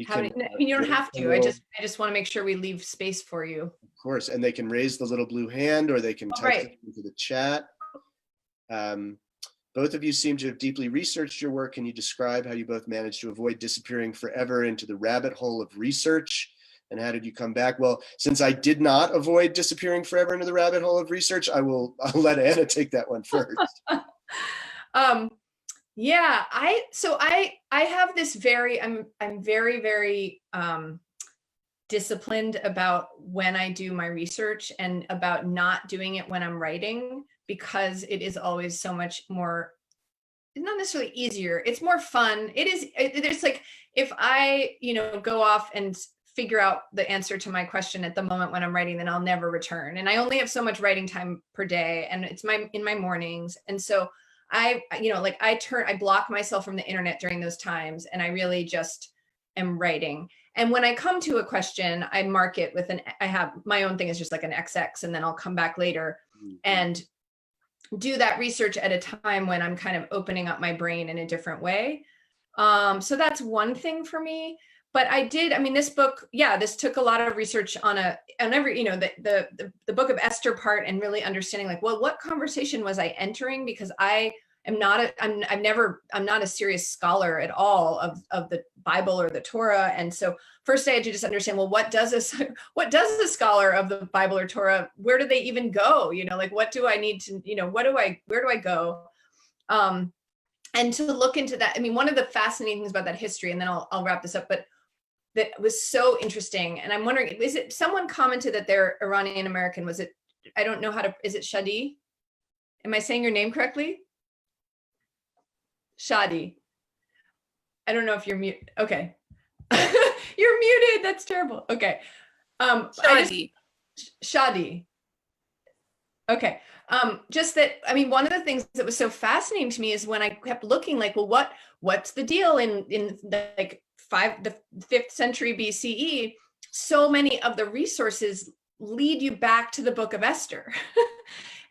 have any. I mean, you don't have to. I just want to make sure we leave space for you. Of course, and they can raise the little blue hand, or they can type it into the chat. Both of you seem to have deeply researched your work. Can you describe how you both managed to avoid disappearing forever into the rabbit hole of research and how did you come back? Well, since I did not avoid disappearing forever into the rabbit hole of research, I'll let Anna take that one first. Yeah, I have this I'm very, very disciplined about when I do my research and about not doing it when I'm writing, because it is always so much more, not necessarily easier, it's more fun. It's like, if I, go off and figure out the answer to my question at the moment when I'm writing, then I'll never return. And I only have so much writing time per day, and it's in my mornings. And so I block myself from the internet during those times, and I really just am writing. And when I come to a question, I mark it with I have my own thing is just like an XX, and then I'll come back later and do that research at a time when I'm kind of opening up my brain in a different way. So that's one thing for me. But this book, this took a lot of research on every, the Book of Esther part, and really understanding like, well, what conversation was I entering? Because I'm not a serious scholar at all of the Bible or the Torah. And so first I had to just understand, well, what does a scholar of the Bible or Torah, where do they even go? Like, what do I need to, where do I go? And to look into that. I mean, one of the fascinating things about that history, and then I'll wrap this up, but that was so interesting. And I'm wondering, is it, someone commented that they're Iranian American? Was it, I don't know is it Shadi? Am I saying your name correctly? Shadi. I don't know if you're mute. Okay. You're muted. That's terrible. Okay. Shadi. Shadi. Okay. Just that, one of the things that was so fascinating to me is when I kept looking like, well, what's the deal in the, like the 5th century BCE, so many of the resources lead you back to the Book of Esther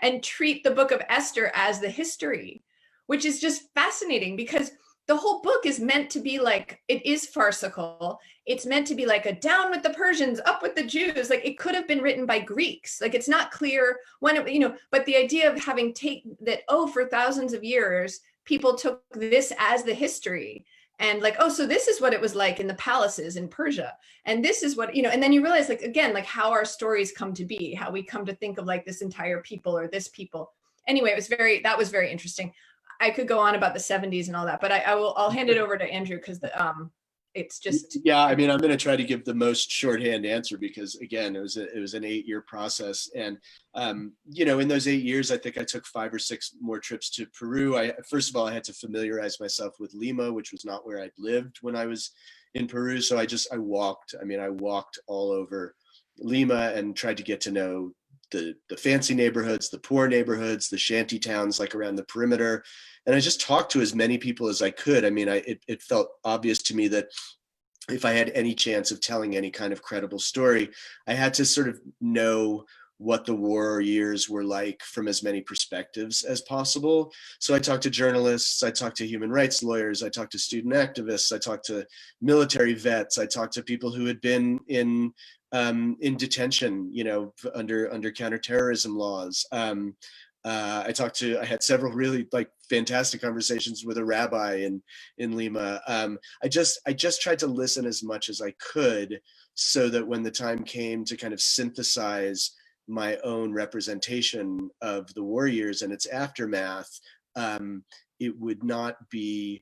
and treat the Book of Esther as the history, which is just fascinating, because the whole book is meant to be like, it is farcical. It's meant to be like a down with the Persians, up with the Jews. Like, it could have been written by Greeks. Like, it's not clear when but the idea of having that, for thousands of years, people took this as the history, and like, so this is what it was like in the palaces in Persia. And this is what, and then you realize, like, again, like how our stories come to be, how we come to think of like this entire people or this people. Anyway, that was very interesting. I could go on about the 70s and all that, but I'll hand it over to Andrew, because it's just. Yeah, I'm going to try to give the most shorthand answer, because again, it was an 8-year process. And, in those 8 years, I think I took 5 or 6 more trips to Peru. First of all, I had to familiarize myself with Lima, which was not where I'd lived when I was in Peru. So I walked all over Lima and tried to get to know the fancy neighborhoods, the poor neighborhoods, the shanty towns, like around the perimeter. And I just talked to as many people as I could. It felt obvious to me that if I had any chance of telling any kind of credible story, I had to sort of know what the war years were like from as many perspectives as possible. So I talked to journalists, I talked to human rights lawyers, I talked to student activists, I talked to military vets, I talked to people who had been in detention, under counterterrorism laws. I had several really like fantastic conversations with a rabbi in Lima. I just tried to listen as much as I could, so that when the time came to kind of synthesize my own representation of the war years and its aftermath, it would not be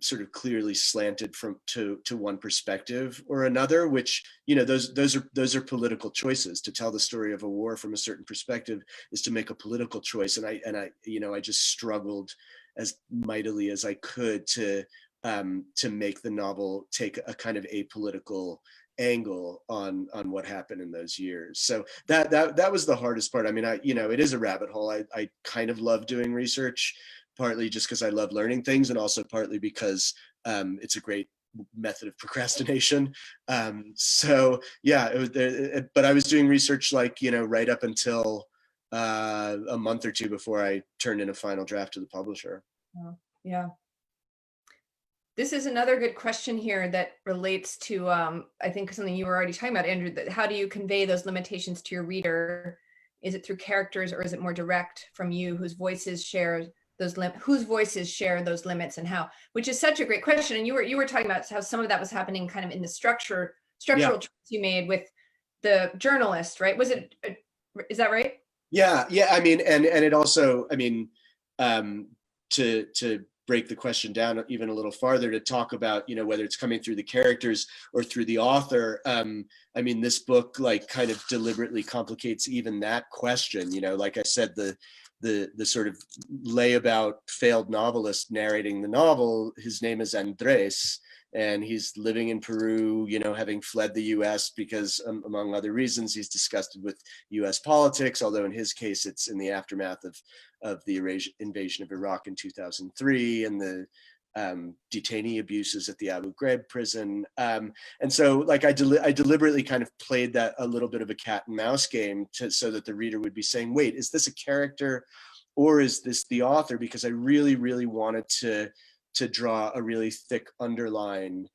sort of clearly slanted to one perspective or another, which, those are political choices. To tell the story of a war from a certain perspective is to make a political choice. And I just struggled as mightily as I could to make the novel take a kind of apolitical angle on what happened in those years. So that was the hardest part. It is a rabbit hole. I kind of love doing research, partly just because I love learning things, and also partly because it's a great method of procrastination. So yeah, but I was doing research right up until a month or two before I turned in a final draft to the publisher. Yeah. This is another good question here that relates to, I think, something you were already talking about, Andrew, that how do you convey those limitations to your reader? Is it through characters, or is it more direct from you, whose voices share those limits, and how? Which is such a great question. And you were talking about how some of that was happening kind of in the structure structural choice you made with the journalist, right? Was it, is that right? Yeah. I mean, and it also, I mean, to break the question down even a little farther, to talk about, you know, whether it's coming through the characters or through the author. I mean, this book like kind of deliberately complicates even that question. You know, like I said, the sort of layabout failed novelist narrating the novel, his name is Andres, and he's living in Peru, you know, having fled the US because, among other reasons, he's disgusted with US politics, although in his case, it's in the aftermath of the invasion of Iraq in 2003 and the detainee abuses at the Abu Ghraib prison. And so like I deliberately kind of played that a little bit of a cat and mouse game so that the reader would be saying, wait, is this a character or is this the author? Because I really, really wanted to draw a really thick underline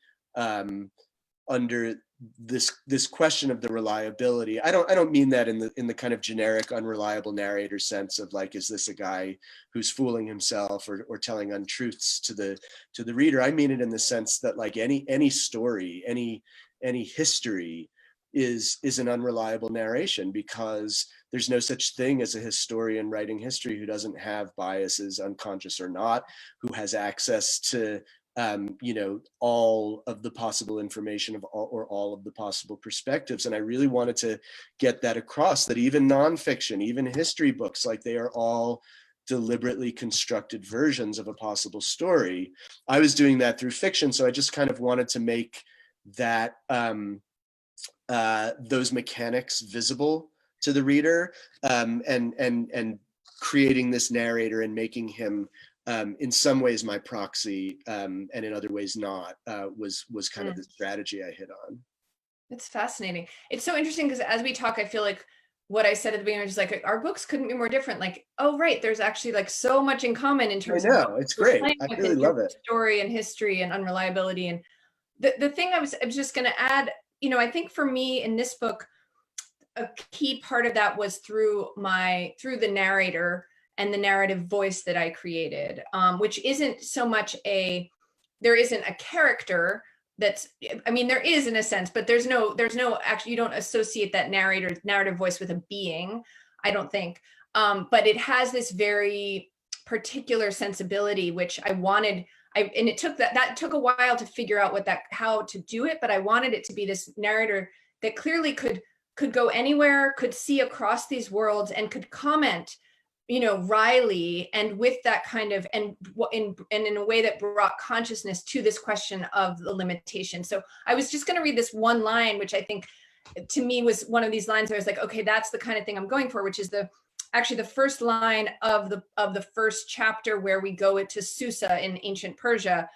under this question of the reliability. I don't mean that in the kind of generic unreliable narrator sense of like, is this a guy who's fooling himself or telling untruths to the reader? I mean it in the sense that like any story, any history is an unreliable narration, because there's no such thing as a historian writing history who doesn't have biases, unconscious or not, who has access to you know, all of the possible information of all of the possible perspectives. And I really wanted to get that across, that even nonfiction, even history books, like they are all deliberately constructed versions of a possible story. I was doing that through fiction, so I just kind of wanted to make that those mechanics visible to the reader, and creating this narrator and making him in some ways my proxy, and in other ways not, was kind of the strategy I hit on. It's fascinating. It's so interesting because as we talk, I feel like what I said at the beginning is like, our books couldn't be more different. Like, oh, right, there's actually like so much in common in terms of it's great. I really love it. Story and history and unreliability. And the thing I was just going to add, you know, I think for me in this book, a key part of that was through the narrator and the narrative voice that I created, which isn't so much there isn't a character that's, I mean, there is in a sense, but there's no actually, you don't associate that narrative voice with a being, I don't think. But it has this very particular sensibility, which I wanted, and it took that took a while to figure out how to do it, but I wanted it to be this narrator that clearly could go anywhere, could see across these worlds, and could comment, you know, wryly, and with that kind of, and in a way that brought consciousness to this question of the limitation. So I was just going to read this one line, which I think to me was one of these lines where I was like, okay, that's the kind of thing I'm going for, which is actually the first line of the first chapter, where we go into Susa in ancient Persia.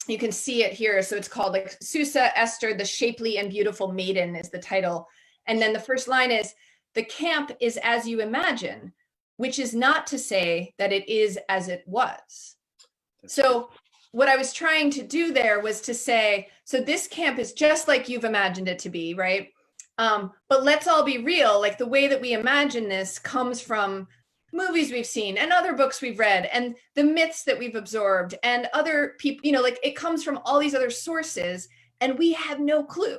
You can see it here. So it's called like Susa Esther, the shapely and beautiful maiden is the title. And then the first line is, the camp is as you imagine, which is not to say that it is as it was. So what I was trying to do there was to say, so this camp is just like you've imagined it to be, right? But let's all be real. Like the way that we imagine this comes from movies we've seen and other books we've read and the myths that we've absorbed and other people, you know, like it comes from all these other sources and we have no clue,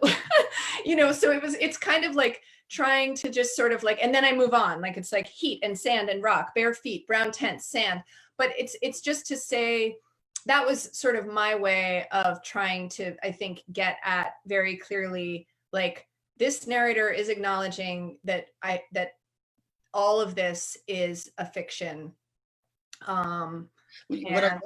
you know? So it's kind of like trying to just sort of like, and then I move on, like it's like heat and sand and rock, bare feet, brown tents, sand. But it's just to say that was sort of my way of trying to, I think, get at very clearly, like this narrator is acknowledging that all of this is a fiction. What I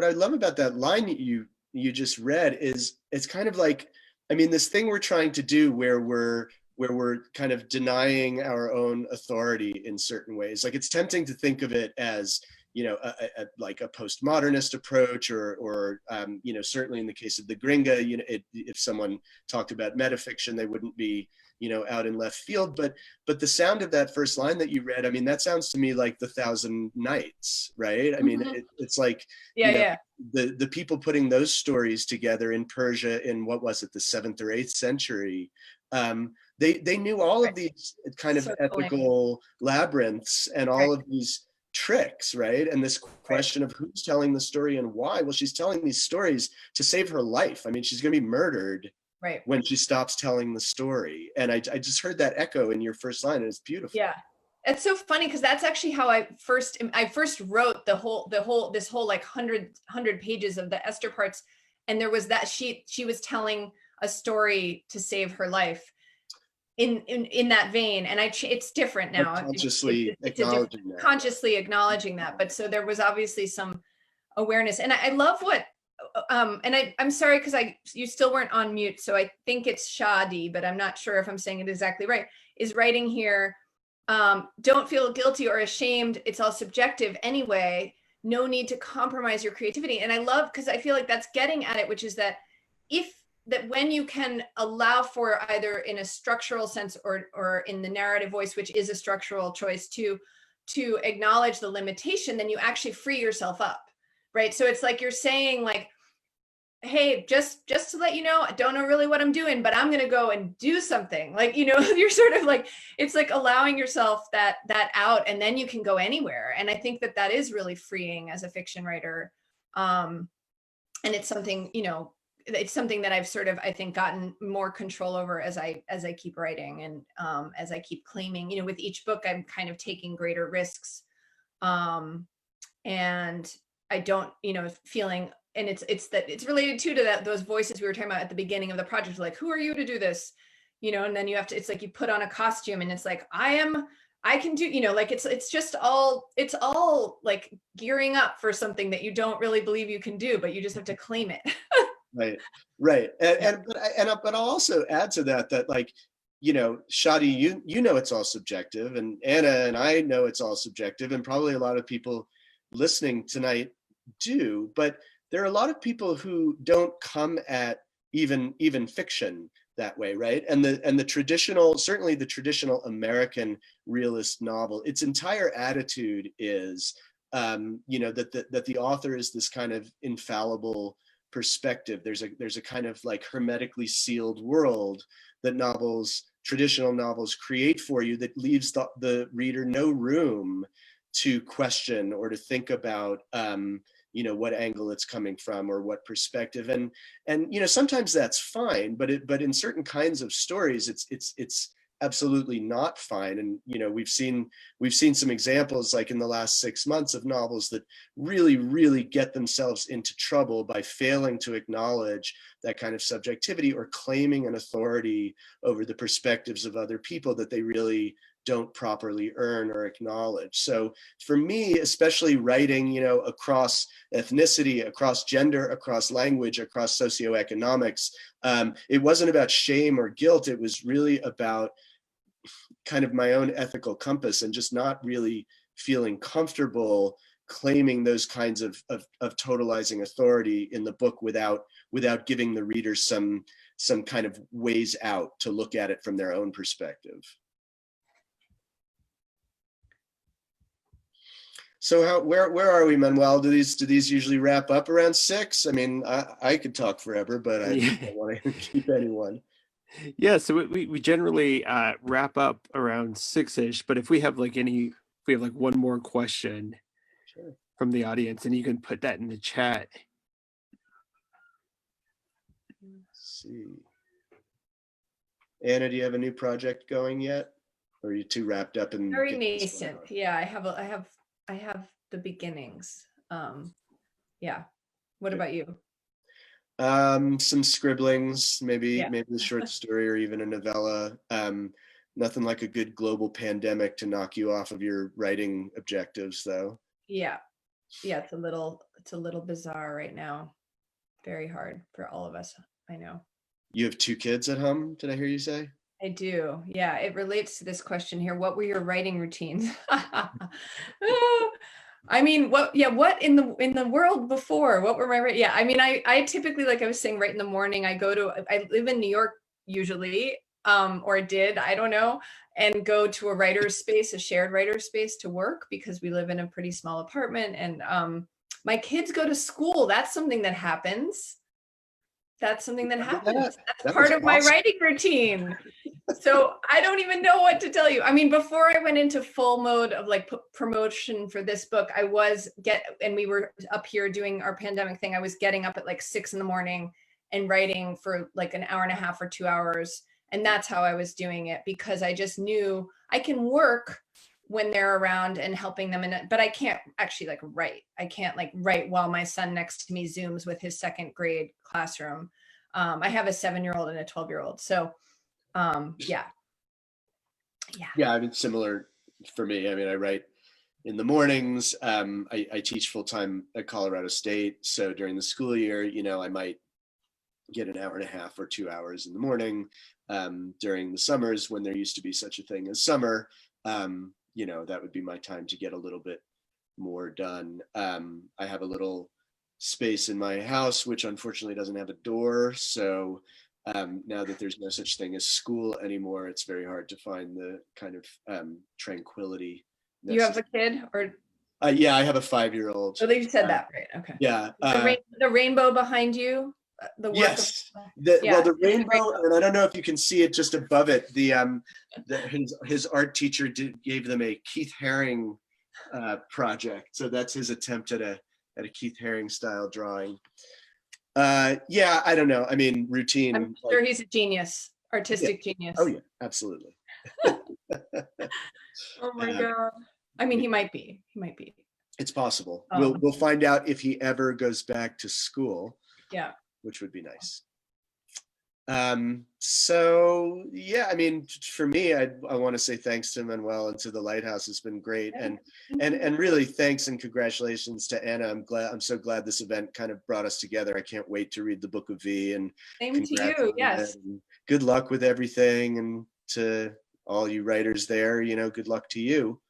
love about that line you just read is it's kind of like, I mean, this thing we're trying to do where we're kind of denying our own authority in certain ways. Like it's tempting to think of it as, you know, like a postmodernist approach, or you know, certainly in the case of the Gringa, you know, if someone talked about metafiction, they wouldn't be, you know, out in left field. But the sound of that first line that you read, I mean, that sounds to me like the Thousand Nights, right? I mean, it's like, the people putting those stories together in Persia in, what was it, the 7th or 8th century, they knew all of these kind of ethical labyrinths and all of these tricks, right? And this question of who's telling the story and why. Well, she's telling these stories to save her life. I mean, she's going to be murdered Right. when she stops telling the story. And I just heard that echo in your first line, and it's beautiful. Yeah. It's so funny because that's actually how I first wrote this whole like 100 pages of the Esther parts. And there was that she was telling a story to save her life in that vein. And it's different now. Consciously acknowledging that. But so there was obviously some awareness. And I love what, and I'm sorry, because you still weren't on mute. So I think it's Shadi, but I'm not sure if I'm saying it exactly right, is writing here. Don't feel guilty or ashamed. It's all subjective anyway. No need to compromise your creativity. And I love, because I feel like that's getting at it, which is that when you can allow for either in a structural sense or in the narrative voice, which is a structural choice to acknowledge the limitation, then you actually free yourself up, right? So it's like you're saying like, hey, just to let you know, I don't know really what I'm doing, but I'm going to go and do something. Like, you're sort of like, it's like allowing yourself that out, and then you can go anywhere. And I think that is really freeing as a fiction writer. And it's something, it's something that I've sort of, I think, gotten more control over as I keep writing, and as I keep claiming, with each book, I'm kind of taking greater risks. And I don't, feeling, and it's related to that, those voices we were talking about at the beginning of the project, like, who are you to do this? And then you have to, it's like you put on a costume and it's like, I can do, like it's all like gearing up for something that you don't really believe you can do, but you just have to claim it. Right. But I'll also add to that like, Shadi, it's all subjective, and Anna and I know it's all subjective, and probably a lot of people listening tonight do, but there are a lot of people who don't come at even fiction that way, right? And the traditional, certainly the traditional American realist novel, its entire attitude is, that the author is this kind of infallible perspective. There's a kind of like hermetically sealed world that traditional novels create for you, that leaves the reader no room to question or to think about what angle it's coming from or what perspective, and sometimes that's fine, but in certain kinds of stories it's absolutely not fine. And we've seen some examples, like in the last 6 months, of novels that really get themselves into trouble by failing to acknowledge that kind of subjectivity, or claiming an authority over the perspectives of other people that they really don't properly earn or acknowledge. So for me, especially writing, across ethnicity, across gender, across language, across socioeconomics, it wasn't about shame or guilt. It was really about kind of my own ethical compass, and just not really feeling comfortable claiming those kinds of totalizing authority in the book without giving the reader some kind of ways out to look at it from their own perspective. So where are we, Manuel? Do these usually wrap up around 6? I mean, I could talk forever, but I don't want to keep anyone. Yeah, so we generally wrap up around 6-ish, but if we have like one more question, sure, from the audience, and you can put that in the chat. Let's see. Anna, do you have a new project going yet? Or are you too wrapped up in very nascent? Yeah, I have the beginnings. Yeah. What about you? Some scribblings, maybe a short story or even a novella. Nothing like a good global pandemic to knock you off of your writing objectives, though. Yeah, it's a little bizarre right now. Very hard for all of us, I know. You have 2 kids at home, did I hear you say? I do. Yeah, it relates to this question here. What were your writing routines? I mean, what in the world before? What were my I mean, I typically, like I was saying, right in the morning, I live in New York usually, or I did, I don't know, and go to a writer's space, a shared writer's space, to work, because we live in a pretty small apartment, and my kids go to school. That's something that happens. That's part of my writing routine. So I don't even know what to tell you. I mean, before I went into full mode of like promotion for this book, and we were up here doing our pandemic thing, I was getting up at like 6 in the morning and writing for like an hour and a half or 2 hours. And that's how I was doing it, because I just knew I can work when they're around and helping them, but I can't actually like write. I can't like write while my son next to me Zooms with his second grade classroom. I have a 7-year-old and a 12-year-old. So yeah. I mean, similar for me. I mean, I write in the mornings. I teach full-time at Colorado State. So during the school year, you know, I might get an hour and a half or 2 hours in the morning. During the summers, when there used to be such a thing as summer, you know, that would be my time to get a little bit more done. I have a little space in my house, which unfortunately doesn't have a door. So now that there's no such thing as school anymore, it's very hard to find the kind of tranquility. You have a kid, or? Yeah, I have a 5-year-old. Oh, you said that, right? Okay. Yeah. The rainbow behind you. The work yes. Yeah. Well, the rainbow, and I don't know if you can see it just above it. His art teacher gave them a Keith Haring project, so that's his attempt at a Keith Haring style drawing. Yeah, I don't know. I mean, routine. I'm sure he's a genius, artistic genius. Oh yeah, absolutely. Oh my God. I mean, he might be. It's possible. We'll find out if he ever goes back to school. Yeah. Which would be nice. So yeah, I mean, for me, I want to say thanks to Manuel and to the Lighthouse. It's been great, and really thanks and congratulations to Anna. I'm so glad this event kind of brought us together. I can't wait to read the Book of V, and same to you. Yes. Good luck with everything, and to all you writers there, you know, good luck to you.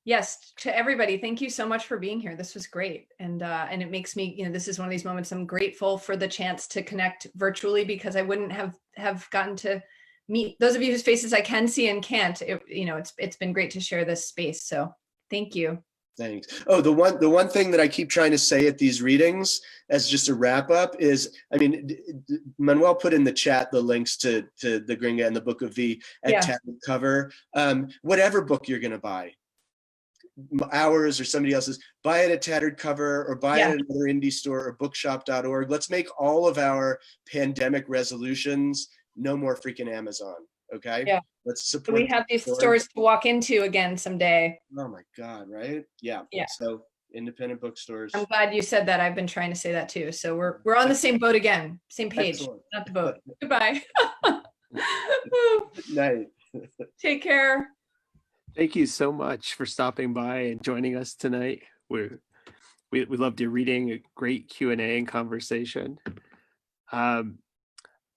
Yes, to everybody, thank you so much for being here. This was great. And it makes me, you know, this is one of these moments I'm grateful for the chance to connect virtually, because I wouldn't have gotten to meet those of you whose faces I can see and can't. You know, it's been great to share this space. So thank you. Thanks. Oh, the one thing that I keep trying to say at these readings as just a wrap up is, I mean, Manuel put in the chat the links to the Gringa and the Book of V at tablet cover. Whatever book you're going to buy, ours or somebody else's, buy it at Tattered Cover or buy it at another indie store or bookshop.org. Let's make all of our pandemic resolutions no more freaking Amazon. Okay. Yeah. Let's support. We have these stores to walk into again someday. Oh my God. Right. Yeah. Yeah. So independent bookstores. I'm glad you said that. I've been trying to say that too. So we're on the same boat again. Same page. Excellent. Not the boat. Goodbye. Good night. Take care. Thank you so much for stopping by and joining us tonight. We loved your reading, a great Q&A and conversation. I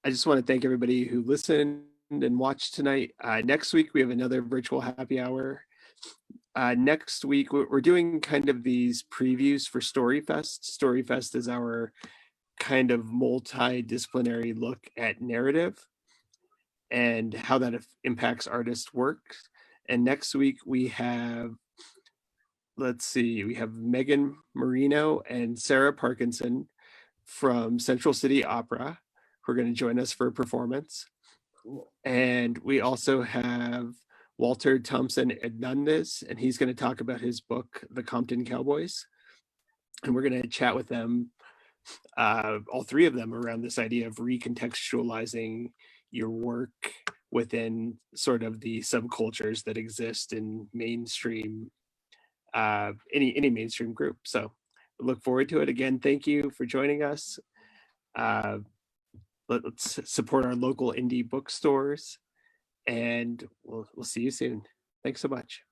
just want to thank everybody who listened and watched tonight. Next week, we have another virtual happy hour. Next week, we're doing kind of these previews for StoryFest. StoryFest is our kind of multidisciplinary look at narrative and how that impacts artists' work. And next week we have, we have Megan Marino and Sarah Parkinson from Central City Opera who are going to join us for a performance. Cool. And we also have Walter Thompson Hernandez, and he's going to talk about his book, The Compton Cowboys. And we're going to chat with them, all three of them, around this idea of recontextualizing your work within sort of the subcultures that exist in mainstream, any mainstream group. So we look forward to it. Again, thank you for joining us. Let's support our local indie bookstores, and we'll see you soon. Thanks so much.